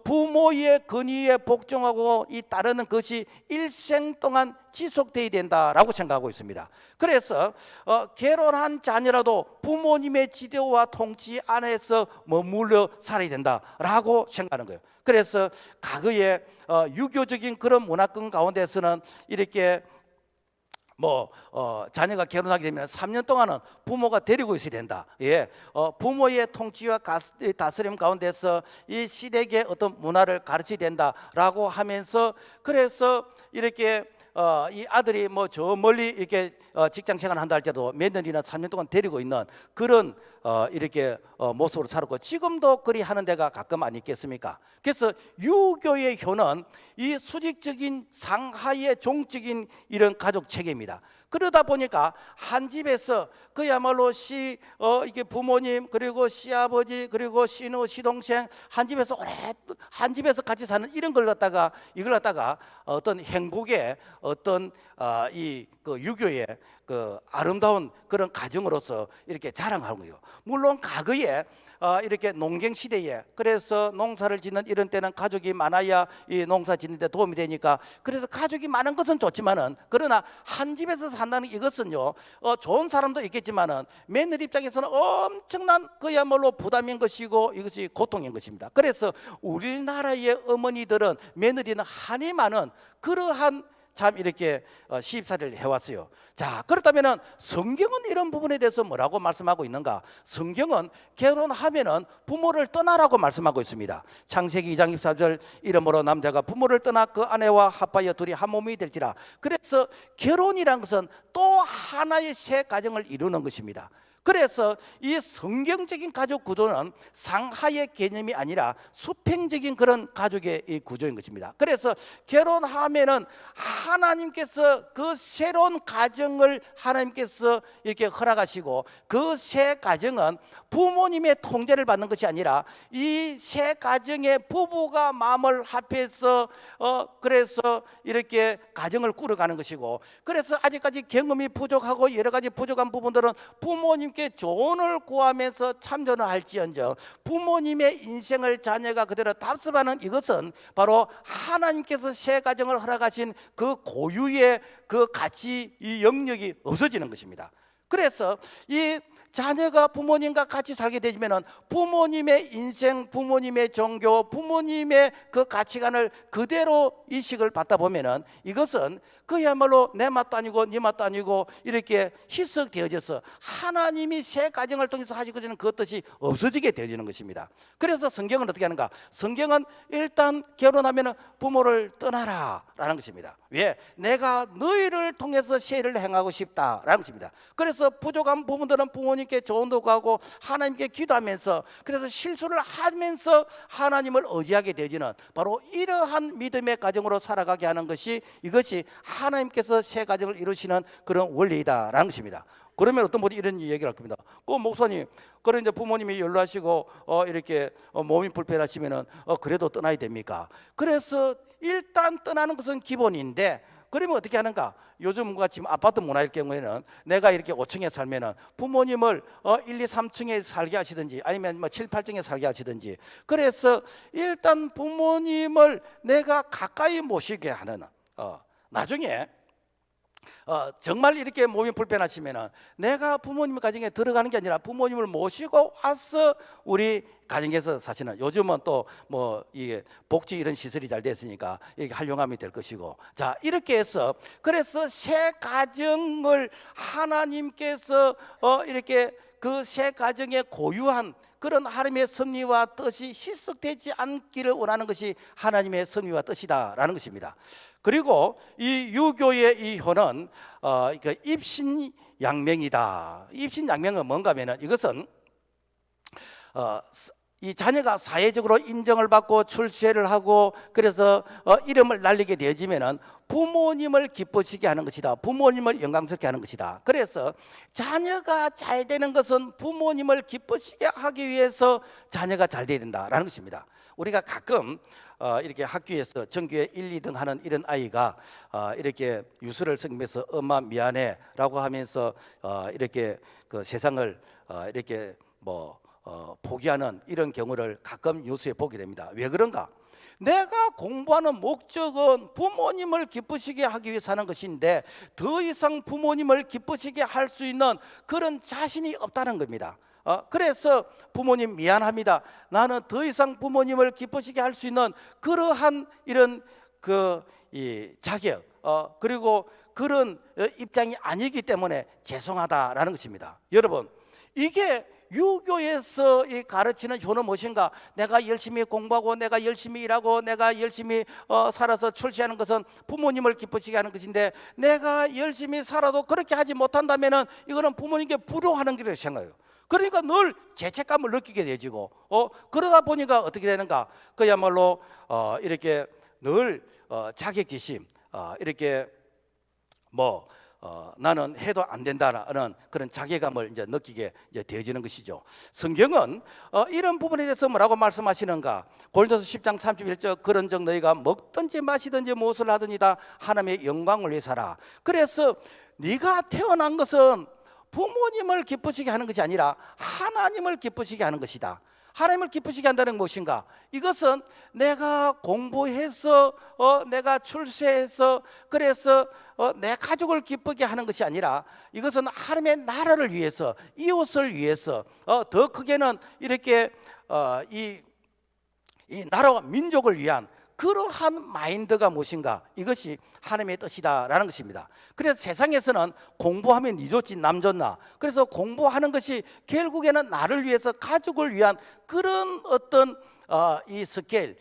Speaker 1: 부모의 권위에 복종하고 따르는 것이 일생 동안 지속되어야 된다라고 생각하고 있습니다. 그래서 결혼한 자녀라도 부모님의 지도와 통치 안에서 머물러 살아야 된다라고 생각하는 거예요. 그래서 과거에 유교적인 그런 문화권 가운데서는 이렇게 자녀가 결혼하게 되면 3년 동안은 부모가 데리고 있어야 된다. 부모의 통치와 다스림 가운데서 이 시댁의 어떤 문화를 가르쳐야 된다라고 하면서, 그래서 이렇게 이 아들이 뭐 저 멀리 이렇게 직장 생활 한다 할 때도 몇 년이나 3년 동안 데리고 있는 그런 이렇게 모습으로 살았고, 지금도 그리 하는 데가 가끔 아니겠습니까? 그래서 유교의 효는 이 수직적인 상하의 종적인 이런 가족 체계입니다. 그러다 보니까 한 집에서 그야말로 이게 부모님, 그리고 시아버지, 그리고 시누, 시동생 한 집에서 한 집에서 같이 사는 이런 걸 갖다가 이걸 갖다가 어떤 행복의 어떤 그 유교의 그 아름다운 그런 가정으로서 이렇게 자랑하는 거예요. 물론 과거에 이렇게 농경 시대에, 그래서 농사를 짓는 이런 때는 가족이 많아야 이 농사 짓는 데 도움이 되니까, 그래서 가족이 많은 것은 좋지만은, 그러나 한 집에서 산다는 이것은요, 좋은 사람도 있겠지만은 며느리 입장에서는 엄청난 그야말로 부담인 것이고 이것이 고통인 것입니다. 그래서 우리나라의 어머니들은, 며느리는 한이 많은 그러한 참 이렇게 시집살이를 해왔어요. 자, 그렇다면은 성경은 이런 부분에 대해서 뭐라고 말씀하고 있는가? 성경은 결혼하면은 부모를 떠나라고 말씀하고 있습니다. 창세기 2장 24절, 이러므로 남자가 부모를 떠나 그 아내와 합하여 둘이 한 몸이 될지라. 그래서 결혼이란 것은 또 하나의 새 가정을 이루는 것입니다. 그래서 이 성경적인 가족 구조는 상하의 개념이 아니라 수평적인 그런 가족의 이 구조인 것입니다. 그래서 결혼하면은 하나님께서 그 새로운 가정을 하나님께서 이렇게 허락하시고, 그 새 가정은 부모님의 통제를 받는 것이 아니라 이 새 가정의 부부가 마음을 합해서 그래서 이렇게 가정을 꾸려가는 것이고, 그래서 아직까지 경험이 부족하고 여러 가지 부족한 부분들은 부모님 조언을 구하면서 참전을 할지언정, 부모님의 인생을 자녀가 그대로 답습하는 이것은 바로 하나님께서 새 가정을 허락하신 그 고유의 그 가치, 이 영역이 없어지는 것입니다. 그래서 이 자녀가 부모님과 같이 살게 되면은 부모님의 인생, 부모님의 종교, 부모님의 그 가치관을 그대로 이식을 받다 보면은 이것은 그야말로 내 맛도 아니고 네 맛도 아니고 이렇게 희석되어져서 하나님이 새 가정을 통해서 하시고자 그 뜻이 없어지게 되어지는 것입니다. 그래서 성경은 어떻게 하는가? 성경은 일단 결혼하면은 부모를 떠나라 라는 것입니다. 왜? 내가 너희를 통해서 세를 행하고 싶다라는 것입니다. 그래서 부족한 부분들은 부모님께 조언도 구하고 하나님께 기도하면서, 그래서 실수를 하면서 하나님을 의지하게 되지는 바로 이러한 믿음의 가정으로 살아가게 하는 것이, 이것이 하나님께서 새 가정을 이루시는 그런 원리이다라는 것입니다. 그러면 어떤 분이 이런 얘기를 할 겁니다. 목사님, 그래 이제 부모님이 연로하시고 이렇게 몸이 불편하시면은 그래도 떠나야 됩니까? 그래서 일단 떠나는 것은 기본인데, 그러면 어떻게 하는가? 요즘 같이 아파트 문화일 경우에는 내가 이렇게 5층에 살면은 부모님을 1, 2, 3층에 살게 하시든지 아니면 뭐 7, 8층에 살게 하시든지, 그래서 일단 부모님을 내가 가까이 모시게 하는, 나중에 정말 이렇게 몸이 불편하시면은 내가 부모님 가정에 들어가는 게 아니라 부모님을 모시고 와서 우리 가정에서 사시는, 요즘은 또 뭐 이게 복지 이런 시설이 잘 됐으니까 이게 활용하면 될 것이고, 자 이렇게 해서 그래서 새 가정을 하나님께서 이렇게 그 새 가정의 고유한 그런 하나님의 섭리와 뜻이 희석되지 않기를 원하는 것이 하나님의 섭리와 뜻이다라는 것입니다. 그리고 이 유교의 이 효는 입신양명이다. 입신양명은 뭔가 하면은, 이것은 이 자녀가 사회적으로 인정을 받고 출세를 하고 그래서 이름을 날리게 되어지면은 부모님을 기쁘시게 하는 것이다. 부모님을 영광스럽게 하는 것이다. 그래서 자녀가 잘 되는 것은 부모님을 기쁘시게 하기 위해서 자녀가 잘 돼야 된다라는 것입니다. 우리가 가끔 이렇게 학교에서 전교에 1, 2등 하는 이런 아이가 이렇게 유서를 쓰면서 엄마 미안해 라고 하면서 이렇게 그 세상을 이렇게 포기하는 이런 경우를 가끔 뉴스에 보게 됩니다. 왜 그런가? 내가 공부하는 목적은 부모님을 기쁘시게 하기 위해서 하는 것인데 더 이상 부모님을 기쁘시게 할 수 있는 그런 자신이 없다는 겁니다. 그래서 부모님 미안합니다. 나는 더 이상 부모님을 기쁘시게 할 수 있는 그러한 이런 이 자격 그리고 그런 입장이 아니기 때문에 죄송하다라는 것입니다. 여러분, 이게 유교에서 이 가르치는 효는 무엇인가? 내가 열심히 공부하고 내가 열심히 일하고 내가 열심히 살아서 출세하는 것은 부모님을 기쁘시게 하는 것인데, 내가 열심히 살아도 그렇게 하지 못한다면은 이거는 부모님께 불효하는 길이라고 생각해요. 그러니까 늘 죄책감을 느끼게 되지고 그러다 보니까 어떻게 되는가? 그야말로 이렇게 늘 자격지심, 이렇게 뭐 나는 해도 안 된다라는 그런 자괴감을 이제 느끼게 이제 되어지는 것이죠. 성경은 이런 부분에 대해서 뭐라고 말씀하시는가? 고린도서 10장 31절, 그런즉 너희가 먹든지 마시든지 무엇을 하든지다 하나님의 영광을 위해 살아. 그래서 네가 태어난 것은 부모님을 기쁘시게 하는 것이 아니라 하나님을 기쁘시게 하는 것이다. 하나님을 기쁘시게 한다는 것인가? 이것은 내가 공부해서 내가 출세해서 그래서 내 가족을 기쁘게 하는 것이 아니라, 이것은 하나님의 나라를 위해서, 이웃을 위해서, 더 크게는 이렇게 이 나라와 민족을 위한 그러한 마인드가 무엇인가? 이것이 하나님의 뜻이다라는 것입니다. 그래서 세상에서는 공부하면 니 좋지 남 좋나, 그래서 공부하는 것이 결국에는 나를 위해서, 가족을 위한 그런 어떤 이 스케일,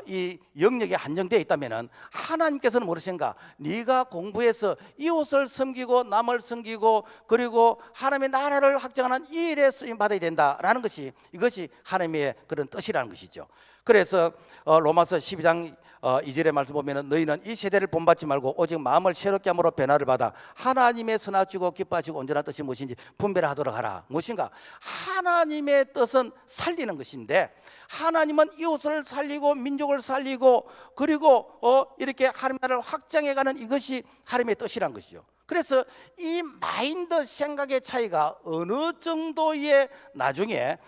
Speaker 1: 이 영역에 한정되어 있다면은, 하나님께서는 무엇인가? 네가 공부해서 이웃을 섬기고 남을 섬기고 그리고 하나님의 나라를 확장하는 이 일에 쓰임 받아야 된다라는 것이, 이것이 하나님의 그런 뜻이라는 것이죠. 그래서 로마서 12장 2절의 말씀 보면은, 너희는 이 세대를 본받지 말고 오직 마음을 새롭게 함으로 변화를 받아 하나님의 선하시고 기뻐하시고 온전한 뜻이 무엇인지 분별하도록 하라. 무엇인가? 하나님의 뜻은 살리는 것인데, 하나님은 이웃을 살리고 민족을 살리고 그리고 이렇게 하나님의 나라를 확장해가는, 이것이 하나님의 뜻이란 것이죠. 그래서 이 마인드, 생각의 차이가 어느 정도의 나중에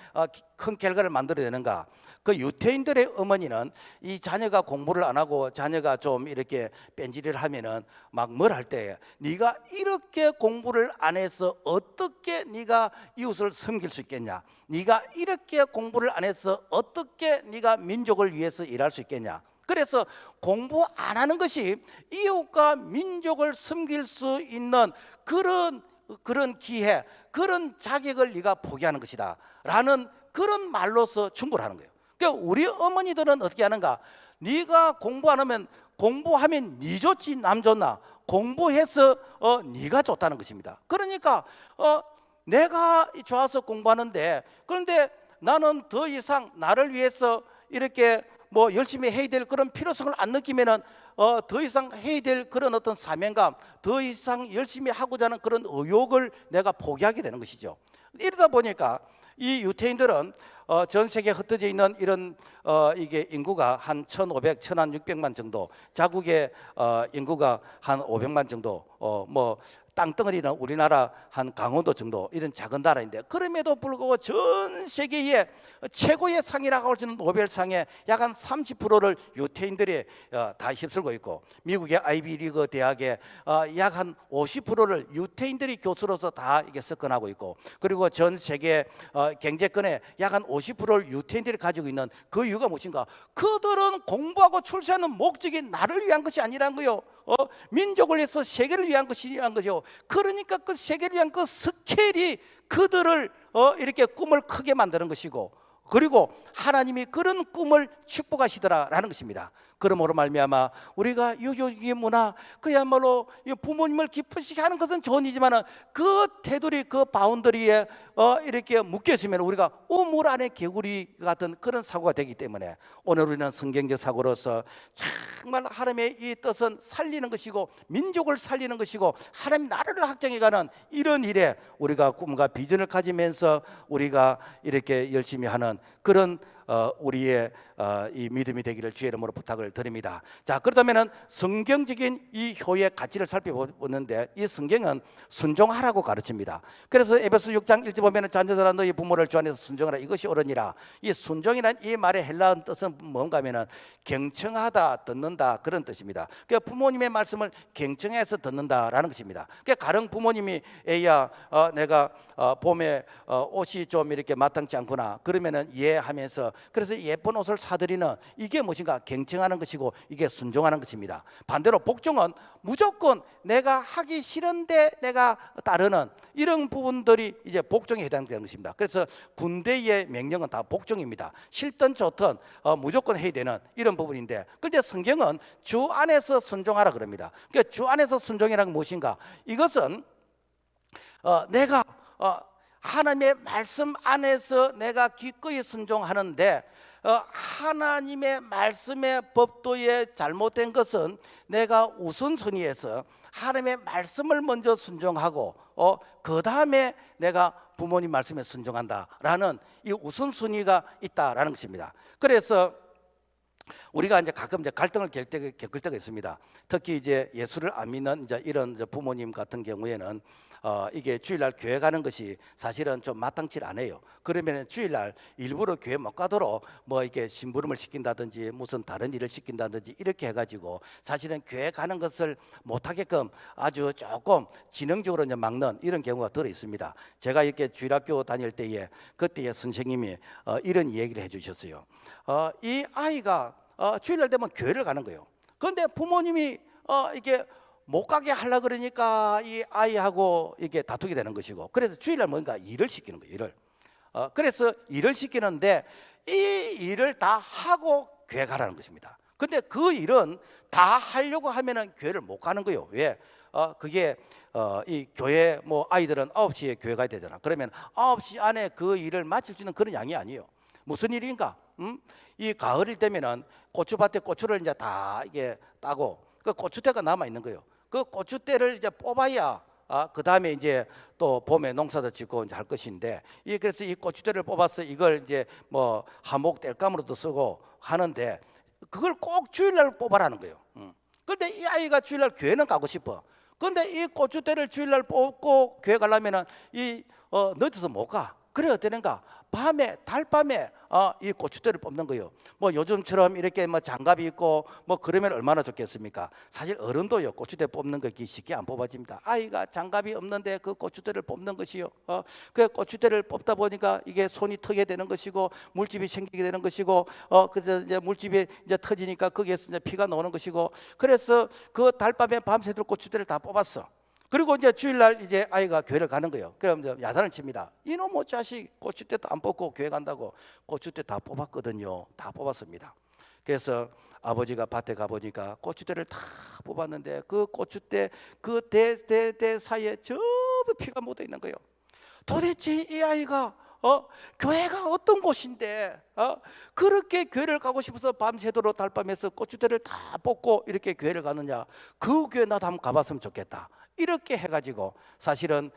Speaker 1: 큰 결과를 만들어내는가? 그 유태인들의 어머니는 이 자녀가 공부를 안 하고 자녀가 좀 이렇게 뺀질을 하면은 막 뭘 할 때, 네가 이렇게 공부를 안 해서 어떻게 네가 이웃을 섬길 수 있겠냐? 네가 이렇게 공부를 안 해서 어떻게 네가 민족을 위해서 일할 수 있겠냐? 그래서 공부 안 하는 것이 이웃과 민족을 섬길 수 있는 그런 기회, 그런 자격을 네가 포기하는 것이다 라는 그런 말로서 충고를 하는 거예요. 그러니까 우리 어머니들은 어떻게 하는가? 네가 공부 안 하면, 공부하면 네 좋지 남 좋나? 공부해서 네가 좋다는 것입니다. 그러니까 내가 좋아서 공부하는데, 그런데 나는 더 이상 나를 위해서 이렇게 뭐 열심히 해야 될 그런 필요성을 안 느끼면은 더 이상 해야 될 그런 어떤 사명감, 더 이상 열심히 하고자 하는 그런 의욕을 내가 포기하게 되는 것이죠. 이러다 보니까 이 유태인들은 전 세계에 흩어져 있는 이런 이게 인구가 한 1,500, 1,600만 정도, 자국의 인구가 한 500만 정도, 뭐 땅덩어리는 우리나라 한 강원도 정도, 이런 작은 나라인데, 그럼에도 불구하고 전 세계의 최고의 상이라고 할 수 있는 노벨상의 약 한 30%를 유태인들이 다 휩쓸고 있고, 미국의 아이비리그 대학의 약 한 50%를 유태인들이 교수로서 다 이게 접근하고 있고, 그리고 전 세계 경제권의 약 한 50%를 유태인들이 가지고 있는 그 이유가 무엇인가? 그들은 공부하고 출세하는 목적이 나를 위한 것이 아니란 거요. 민족을 위해서, 세계를 위한 것이란 거죠. 그러니까 그 세계를 위한 그 스케일이 그들을 이렇게 꿈을 크게 만드는 것이고, 그리고 하나님이 그런 꿈을 축복하시더라라는 것입니다. 그러므로 말미암아 우리가 유교적인 문화, 그야말로 부모님을 기쁘시게 하는 것은 좋은 일이지만 그 테두리, 그 바운더리에 이렇게 묶여 있으면 우리가 우물 안에 개구리 같은 그런 사고가 되기 때문에, 오늘 우리는 성경적 사고로서 정말 하나님의 이 뜻은 살리는 것이고 민족을 살리는 것이고 하나님 나라를 확장해가는 이런 일에 우리가 꿈과 비전을 가지면서 우리가 이렇게 열심히 하는 그런 우리의 이 믿음이 되기를 주의 이름으로 부탁을 드립니다. 자, 그렇다면은 성경적인 이 효의 가치를 살펴보는데, 이 성경은 순종하라고 가르칩니다. 그래서 에베소 6장 1절 보면은, 자녀들아 너희 부모를 주 안에서 순종하라, 이것이 옳으니라. 이 순종이란 이 말의 헬라어 뜻은 뭔가 하면은 경청하다, 듣는다, 그런 뜻입니다. 그러니까 부모님의 말씀을 경청해서 듣는다라는 것입니다. 그러니까 가령 부모님이 애야 내가 봄에 옷이 좀 이렇게 마땅치 않구나 그러면은 예 하면서 그래서 예쁜 옷을 사드리는 이게 무엇인가? 경청하는 것이고 이게 순종하는 것입니다. 반대로 복종은 무조건 내가 하기 싫은데 내가 따르는 이런 부분들이 이제 복종에 해당되는 것입니다. 그래서 군대의 명령은 다 복종입니다. 싫든 좋든 무조건 해야 되는 이런 부분인데, 그런데 성경은 주 안에서 순종하라 그럽니다. 그러니까 주 안에서 순종이라는 건 무엇인가? 이것은 내가 하나님의 말씀 안에서 내가 기꺼이 순종하는데, 하나님의 말씀의 법도에 잘못된 것은 내가 우선순위에서 하나님의 말씀을 먼저 순종하고 그 다음에 내가 부모님 말씀에 순종한다라는 이 우선순위가 있다라는 것입니다. 그래서 우리가 이제 가끔 이제 갈등을 겪을 때가 있습니다. 특히 이제 예수를 안 믿는 이제 이런 이제 부모님 같은 경우에는 이게 주일날 교회 가는 것이 사실은 좀 마땅치 않아요. 그러면 주일날 일부러 교회 못 가도록 뭐 이렇게 심부름을 시킨다든지 무슨 다른 일을 시킨다든지 이렇게 해가지고 사실은 교회 가는 것을 못하게끔 아주 조금 지능적으로 이제 막는 이런 경우가 들어 있습니다. 제가 이렇게 주일학교 다닐 때에 그때의 선생님이 이런 얘기를 해주셨어요. 이 아이가 주일날 되면 교회를 가는 거예요. 그런데 부모님이 이게 못 가게 하려 그러니까 이 아이하고 이게 다투게 되는 것이고, 그래서 주일날 뭔가 일을 시키는 거예요. 일을. 그래서 일을 시키는데 이 일을 다 하고 교회 가라는 것입니다. 근데 그 일은 다 하려고 하면은 교회를 못 가는 거예요. 왜? 그게 이 교회 뭐 아이들은 9시에 교회 가야 되잖아. 그러면 9시 안에 그 일을 마칠 수 있는 그런 양이 아니에요. 무슨 일인가? 이 가을일 때면은 고추밭에 고추를 이제 다 이게 따고 그 고추대가 남아 있는 거예요. 그 고추대를 이제 뽑아야 그 다음에 이제 또 봄에 농사도 짓고 이제 할 것인데, 그래서 이 고추대를 뽑아서 이걸 이제 뭐 하목 땔감으로도 쓰고 하는데 그걸 꼭 주일날 뽑아라는 거예요. 그런데 이 아이가 주일날 교회는 가고 싶어. 그런데 이 고추대를 주일날 뽑고 교회 가려면은 늦어서 못 가. 그래 어떠는가? 밤에 달밤에 이 고추대를 뽑는 거예요. 뭐 요즘처럼 이렇게 뭐 장갑이 있고 뭐 그러면 얼마나 좋겠습니까? 사실 어른도요 고추대 뽑는 거 쉽게 안 뽑아집니다. 아이가 장갑이 없는데 그 고추대를 뽑는 것이요. 그 고추대를 뽑다 보니까 이게 손이 터게 되는 것이고 물집이 생기게 되는 것이고 그래서 이제 물집이 이제 터지니까 거기에서 이제 피가 나오는 것이고, 그래서 그 달밤에 밤새도록 고추대를 다 뽑았어. 그리고 이제 주일날 이제 아이가 교회를 가는 거예요. 그럼 이제 야단을 칩니다. 이놈의 자식 고추대도 안 뽑고 교회 간다고. 고추대 다 뽑았거든요. 다 뽑았습니다. 그래서 아버지가 밭에 가보니까 고추대를 다 뽑았는데 그 고추대 그 대 사이에 전부 피가 묻어 있는 거예요. 도대체 이 아이가 교회가 어떤 곳인데 그렇게 교회를 가고 싶어서 밤새도록 달밤에서 고추대를 다 뽑고 이렇게 교회를 가느냐. 그 교회 나도 한번 가봤으면 좋겠다. 이렇게 해가지고 사실은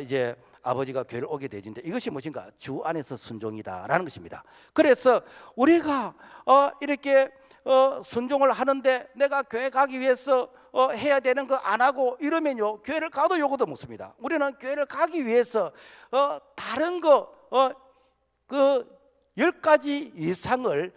Speaker 1: 이제 아버지가 교회를 오게 되는데, 이것이 무엇인가? 주 안에서 순종이다라는 것입니다. 그래서 우리가 이렇게 순종을 하는데 내가 교회 가기 위해서 해야 되는 거 안 하고 이러면요 교회를 가도 요거도 묻습니다. 우리는 교회를 가기 위해서 다른 거 그 10가지 이상을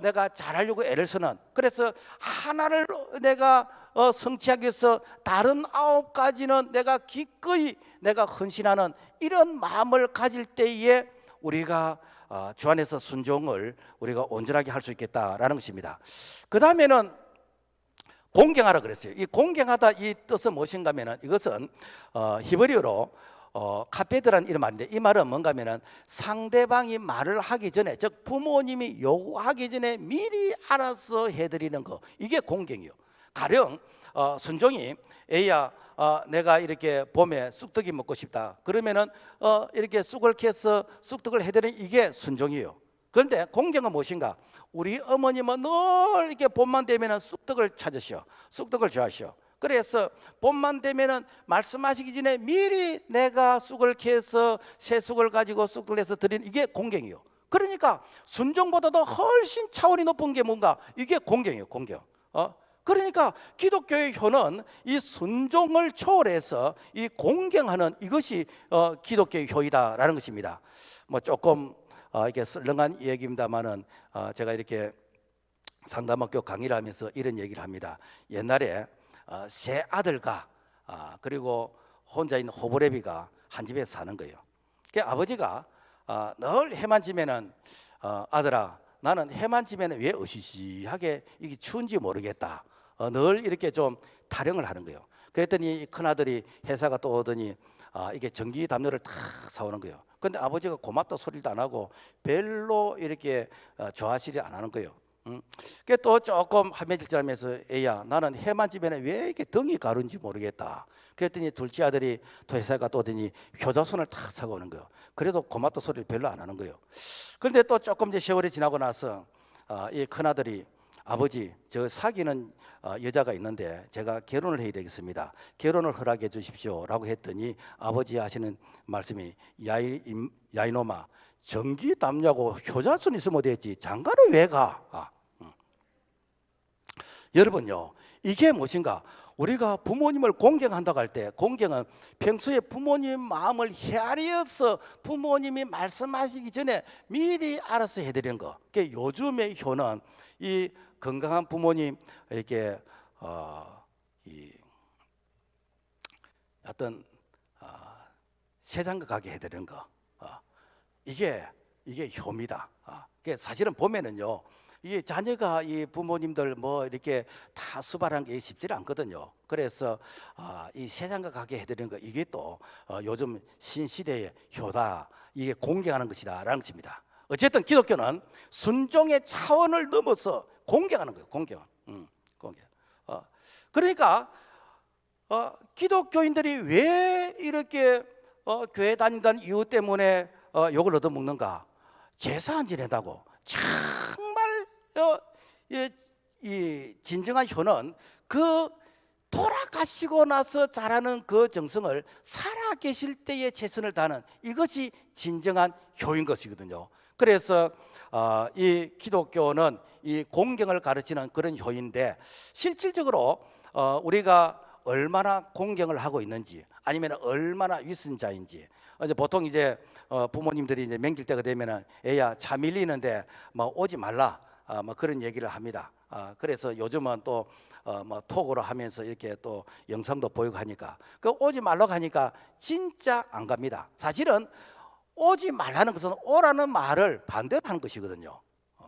Speaker 1: 내가 잘하려고 애를 쓰는, 그래서 하나를 내가 성취하기 위해서 다른 9가지는 내가 기꺼이 내가 헌신하는 이런 마음을 가질 때에 우리가 주 안에서 순종을 우리가 온전하게 할 수 있겠다라는 것입니다. 그 다음에는 공경하라 그랬어요. 이 공경하다 이 뜻은 무엇인가 하면은 이것은 히브리어로 카페드라는 이런 말인데, 이 말은 뭔가 하면은 상대방이 말을 하기 전에, 즉 부모님이 요구하기 전에 미리 알아서 해드리는 거, 이게 공경이요. 가령 순종이 애야 내가 이렇게 봄에 쑥떡이 먹고 싶다 그러면은 이렇게 쑥을 캐서 쑥떡을 해드리는 이게 순종이에요. 그런데 공경은 무엇인가? 우리 어머님은 늘 이렇게 봄만 되면은 쑥떡을 찾으시오. 쑥떡을 좋아하시오. 그래서 봄만 되면은 말씀하시기 전에 미리 내가 쑥을 캐서 새 쑥을 가지고 쑥을 해서 드리는 이게 공경이요. 그러니까 순종보다도 훨씬 차원이 높은 게 뭔가? 이게 공경이에요. 공경. 그러니까 기독교의 효는 이 순종을 초월해서 이 공경하는 이것이 기독교의 효이다라는 것입니다. 뭐 조금 이게 썰렁한 얘기입니다만은 제가 이렇게 상담학교 강의를 하면서 이런 얘기를 합니다. 옛날에 세 아들과 그리고 혼자 있는 호보레비가 한 집에 사는 거예요. 그 아버지가 늘 해만 지면은 아들아 나는 해만 지면에 왜 으시시하게 이게 추운지 모르겠다. 늘 이렇게 좀 타령을 하는 거예요. 그랬더니 이 큰아들이 회사가 또 오더니 이게 전기 담요를 탁 사오는 거예요. 근데 아버지가 고맙다 소리도 안 하고 별로 이렇게 좋아하시지 안 하는 거예요. 그게 또 조금 한 며칠 지나면서 애야 나는 해만 지면에 왜 이렇게 등이 가른지 모르겠다. 그랬더니 둘째 아들이 또 회사가 또 오더니 효자손을 탁 사고 오는 거예요. 그래도 고맙다 소리를 별로 안 하는 거예요. 그런데 또 조금 이제 세월이 지나고 나서 이 큰아들이 아버지 저 사귀는 여자가 있는데 제가 결혼을 해야 되겠습니다. 결혼을 허락해 주십시오 라고 했더니 아버지 하시는 말씀이 야이놈아 전기 담요하고 효자손 있으면 되지 장가를 왜 가? 여러분요 이게 무엇인가? 우리가 부모님을 공경한다고 할 때 공경은 평소에 부모님 마음을 헤아려서 부모님이 말씀하시기 전에 미리 알아서 해드리는 거. 요즘의 효는 이 건강한 부모님 이렇게 이 어떤 세장가 가게 해드리는 거. 이게 효입니다. 사실은 보면은요. 이 자녀가 이 부모님들 뭐 이렇게 다 수발한 게 쉽지 않거든요. 그래서 이 세상과 가게 해드리는 거 이게 또 요즘 신시대의 효다. 이게 공경하는 것이다라는 것입니다. 어쨌든 기독교는 순종의 차원을 넘어서 공경하는 거예요. 공경. 그러니까 기독교인들이 왜 이렇게 교회 다닌다는 이유 때문에 욕을 얻어먹는가? 제사 안 지낸다고. 정말 이 진정한 효는 그 돌아가시고 나서 자라는 그 정성을 살아계실 때에 최선을 다하는 이것이 진정한 효인 것이거든요. 그래서 이 기독교는 이 공경을 가르치는 그런 효인데 실질적으로 우리가 얼마나 공경을 하고 있는지 아니면 얼마나 위선자인지 보통 이제 부모님들이 이제 맹길 때가 되면은 애야 차 밀리는데 뭐 오지 말라 뭐 그런 얘기를 합니다. 그래서 요즘은 또 뭐 톡으로 하면서 이렇게 또 영상도 보이고 하니까 그 오지 말라고 하니까 진짜 안 갑니다. 사실은 오지 말라는 것은 오라는 말을 반대로 하는 것이거든요.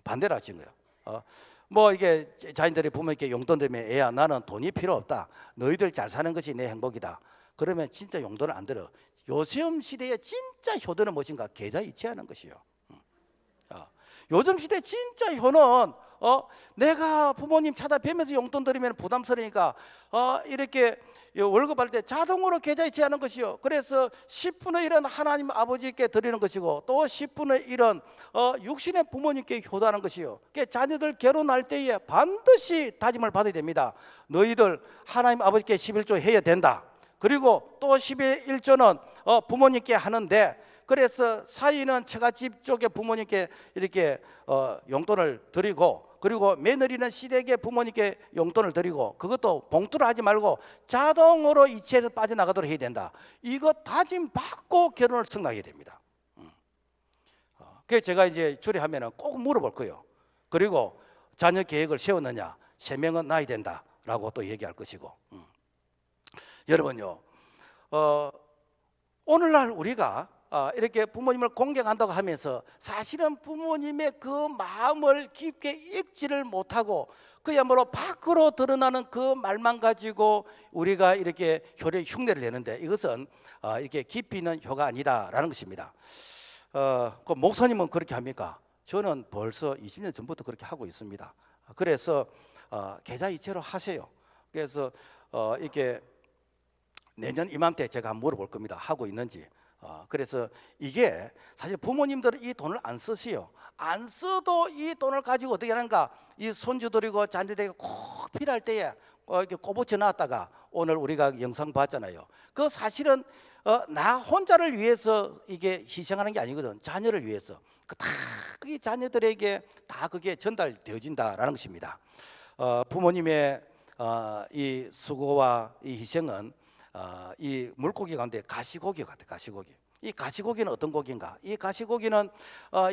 Speaker 1: 반대로 하신 거예요. 뭐 이게 자녀들이 부모님께 용돈 되면 애야 나는 돈이 필요 없다. 너희들 잘 사는 것이 내 행복이다. 그러면 진짜 용돈을 안 들어. 요즘 시대에 진짜 효도는 무엇인가? 계좌이체하는 것이요. 요즘 시대 진짜 효는 내가 부모님 찾아뵈면서 용돈 드리면 부담스러우니까 이렇게 월급 받을 때 자동으로 계좌이체하는 것이요. 그래서 10분의 1은 하나님 아버지께 드리는 것이고 또 10분의 1은 육신의 부모님께 효도하는 것이요. 자녀들 결혼할 때에 반드시 다짐을 받아야 됩니다. 너희들 하나님 아버지께 11조 해야 된다. 그리고 또 11조는 부모님께 하는데 그래서 사위는 처갓집 쪽에 부모님께 이렇게 용돈을 드리고 그리고 며느리는 시댁에 부모님께 용돈을 드리고 그것도 봉투를 하지 말고 자동으로 이체해서 빠져나가도록 해야 된다. 이거 다짐 받고 결혼을 승낙해야 됩니다. 그래서 제가 이제 주례하면 꼭 물어볼 거예요. 그리고 자녀 계획을 세웠느냐? 3명은 낳아야 된다라고 또 얘기할 것이고. 여러분요, 오늘날 우리가 이렇게 부모님을 공경한다고 하면서 사실은 부모님의 그 마음을 깊게 읽지를 못하고 그야말로 밖으로 드러나는 그 말만 가지고 우리가 이렇게 효의 흉내를 내는데 이것은 이렇게 깊이 있는 효가 아니다라는 것입니다. 그 목사님은 그렇게 합니까? 저는 벌써 20년 전부터 그렇게 하고 있습니다. 그래서 계좌이체로 하세요. 그래서 이렇게 내년 이맘때 제가 한번 물어볼 겁니다. 하고 있는지. 그래서 이게 사실 부모님들은 이 돈을 안 쓰시요. 안 써도 이 돈을 가지고 어떻게 하는가? 이 손주들이고 자녀들에게 꼭 필요할 때에 이렇게 꼬부쳐 놨다가 오늘 우리가 영상 봤잖아요. 그 사실은 나 혼자를 위해서 이게 희생하는 게 아니거든. 자녀를 위해서. 그 자녀들에게 다 그게 전달되어진다라는 것입니다. 부모님의 이 수고와 이 희생은 이 물고기 가운데 가시고기 같아. 가시고기. 이 가시고기는 어떤 고기인가? 이 가시고기는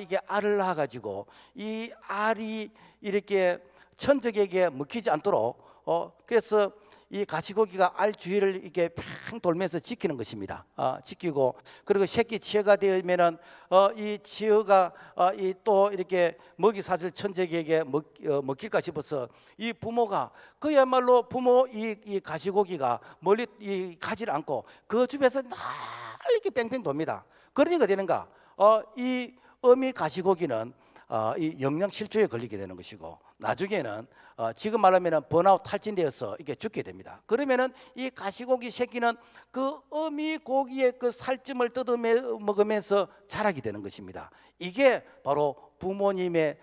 Speaker 1: 이게 알을 낳아가지고 이 알이 이렇게 천적에게 먹히지 않도록 그래서 이 가시고기가 알 주위를 이렇게 팽 돌면서 지키는 것입니다. 지키고, 그리고 새끼 치어가 되면은 이 치어가 이 또 이렇게 먹이 사슬 천적에게 먹힐까 싶어서 이 부모가 그야말로 부모 이 가시고기가 멀리 가지를 않고 그 주변에서 날 이렇게 뺑뺑 돕니다. 그러니까 되는가? 이 어미 가시고기는 이 영양 실조에 걸리게 되는 것이고, 나중에는 지금 말하면 번아웃 탈진되어서 이게 죽게 됩니다. 그러면은 이 가시고기 새끼는 그 어미 고기의 그 살점을 뜯어 먹으면서 자라게 되는 것입니다. 이게 바로 부모님의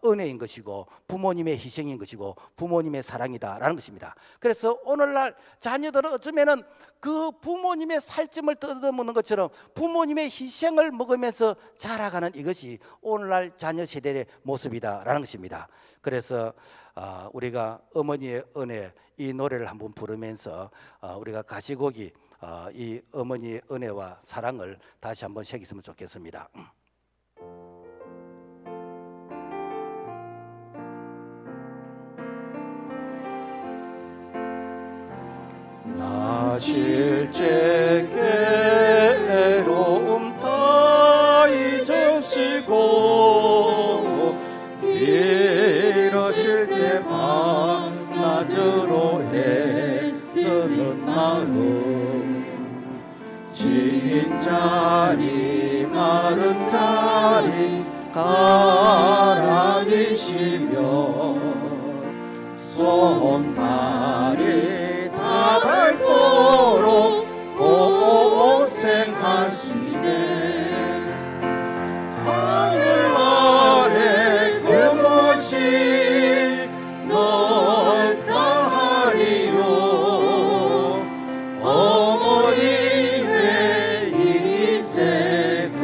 Speaker 1: 은혜인 것이고, 부모님의 희생인 것이고, 부모님의 사랑이다라는 것입니다. 그래서 오늘날 자녀들은 어쩌면은 그 부모님의 살점을 뜯어먹는 것처럼 부모님의 희생을 먹으면서 자라가는 이것이 오늘날 자녀 세대의 모습이다라는 것입니다. 그래서 우리가 어머니의 은혜 이 노래를 한번 부르면서 우리가 가시고기 이 어머니의 은혜와 사랑을 다시 한번 새겼으면 좋겠습니다. 나 실제 괴로움 다 잊으시고 이러실 때 밤낮으로 애쓰는 마음, 진 자리 마른 자리 가라니시며 손발이 다 닳도록 고생하시네. 하늘 아래 그것이 넓다 하리요. 어머니의 인생은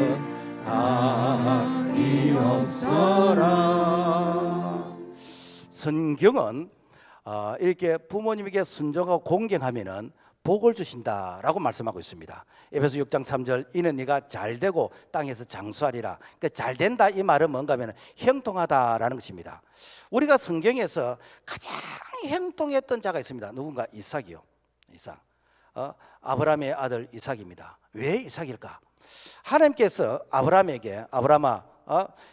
Speaker 1: 답이 없어라. 성경은 이렇게 부모님에게 순종하고 공경하면은 복을 주신다라고 말씀하고 있습니다. 에베소 6장 3절 이는 네가 잘되고 땅에서 장수하리라. 그러니까 잘된다 이 말은 뭔가 하면 형통하다라는 것입니다. 우리가 성경에서 가장 형통했던 자가 있습니다. 누군가? 이삭이요. 이삭. 아브라함의 아들 이삭입니다. 왜 이삭일까? 하나님께서 아브라함에게 아브라함아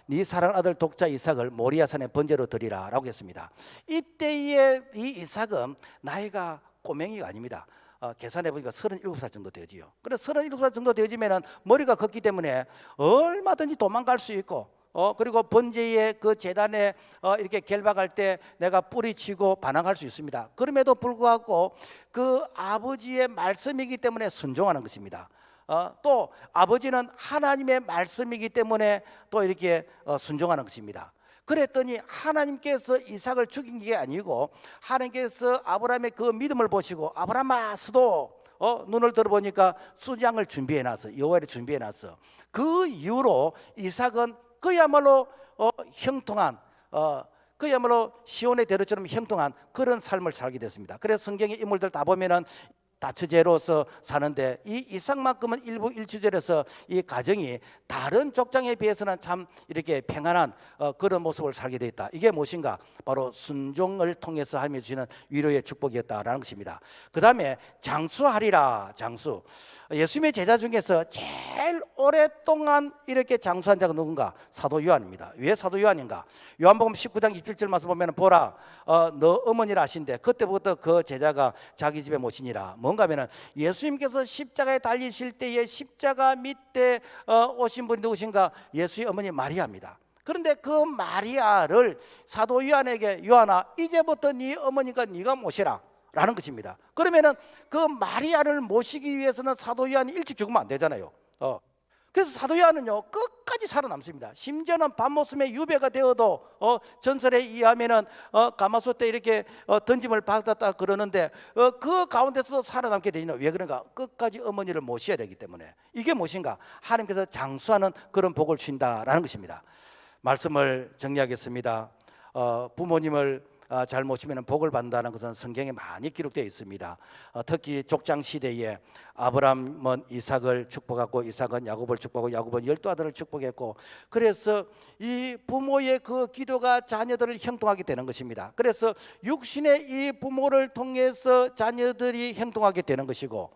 Speaker 1: 네 사랑하는 아들 독자 이삭을 모리아산의 번제로 드리라 라고 했습니다. 이때의 이 이삭은 나이가 꼬맹이가 아닙니다. 계산해 보니까 37살 정도 되지요. 그래서 37살 정도 되어지면 머리가 컸기 때문에 얼마든지 도망갈 수 있고 그리고 번제의 그 제단에 이렇게 결박할 때 내가 뿌리치고 반항할 수 있습니다. 그럼에도 불구하고 그 아버지의 말씀이기 때문에 순종하는 것입니다. 또 아버지는 하나님의 말씀이기 때문에 또 이렇게 순종하는 것입니다. 그랬더니 하나님께서 이삭을 죽인 게 아니고 하나님께서 아브라함의 그 믿음을 보시고 아브라함아 수도 눈을 들어보니까 수장을 준비해놨어. 여호와를 준비해놨어. 그 이후로 이삭은 그야말로 형통한 그야말로 시온의 대로처럼 형통한 그런 삶을 살게 됐습니다. 그래서 성경의 인물들 다 보면은 다처제로서 사는데 이 이삭만큼은 일부 일주절에서 이 가정이 다른 족장에 비해서는 참 이렇게 평안한 그런 모습을 살게 되었다. 이게 무엇인가? 바로 순종을 통해서 하며 주시는 위로의 축복이었다라는 것입니다. 그 다음에 장수하리라. 장수. 예수님의 제자 중에서 제일 오랫동안 이렇게 장수한 자가 누군가? 사도 요한입니다. 왜 사도 요한인가? 요한복음 19장 27절 말씀 보면 보라 너 어머니라 하신데 그때부터 그 제자가 자기 집에 모시니라. 뭔가 하면은 예수님께서 십자가에 달리실 때에 십자가 밑에 오신 분이 누구신가? 예수의 어머니 마리아입니다. 그런데 그 마리아를 사도 요한에게 요한아 이제부터 네 어머니가 네가 모시라 라는 것입니다. 그러면은 그 마리아를 모시기 위해서는 사도 요한이 일찍 죽으면 안 되잖아요. 그래서 사도 요한은요 끝까지 살아남습니다. 심지어는 밤모섬에 유배가 되어도 전설에 의하면은 가마솥 때 이렇게 던짐을 받았다 그러는데 그 가운데서도 살아남게 되는 왜 그런가? 끝까지 어머니를 모셔야 되기 때문에. 이게 무엇인가? 하나님께서 장수하는 그런 복을 주신다라는 것입니다. 말씀을 정리하겠습니다. 부모님을 잘 모시면 복을 받는다는 것은 성경에 많이 기록되어 있습니다. 특히 족장 시대에 아브라함은 이삭을 축복하고 이삭은 야곱을 축복하고 야곱은 12아들을 축복했고, 그래서 이 부모의 그 기도가 자녀들을 형통하게 되는 것입니다. 그래서 육신의 이 부모를 통해서 자녀들이 형통하게 되는 것이고,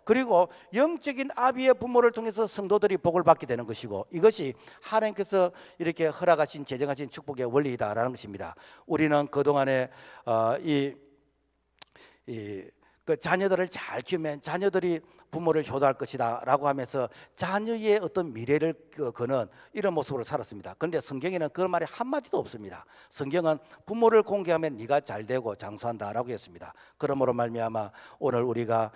Speaker 1: 그리고 영적인 아비의 부모를 통해서 성도들이 복을 받게 되는 것이고, 이것이 하나님께서 이렇게 허락하신 제정하신 축복의 원리이다라는 것입니다. 우리는 그동안에 그 자녀들을 잘 키우면 자녀들이 부모를 효도할 것이다 라고 하면서 자녀의 어떤 미래를 거는 이런 모습으로 살았습니다. 그런데 성경에는 그런 말이 한마디도 없습니다. 성경은 부모를 공경하면 네가 잘되고 장수한다 라고 했습니다. 그러므로 말미암아 오늘 우리가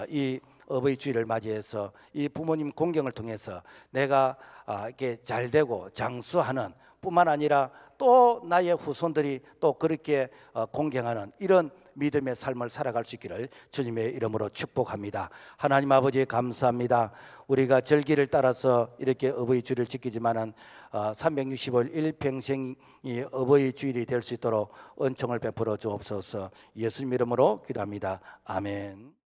Speaker 1: 이 어버이 주일을 맞이해서 이 부모님 공경을 통해서 내가 이렇게 잘되고 장수하는 뿐만 아니라 또 나의 후손들이 또 그렇게 공경하는 이런 믿음의 삶을 살아갈 수 있기를 주님의 이름으로 축복합니다. 하나님 아버지 감사합니다. 우리가 절기를 따라서 이렇게 어버이 주일을 지키지만은 365일 일평생이 어버이 주일이 될 수 있도록 은총을 베풀어 주옵소서. 예수님 이름으로 기도합니다. 아멘.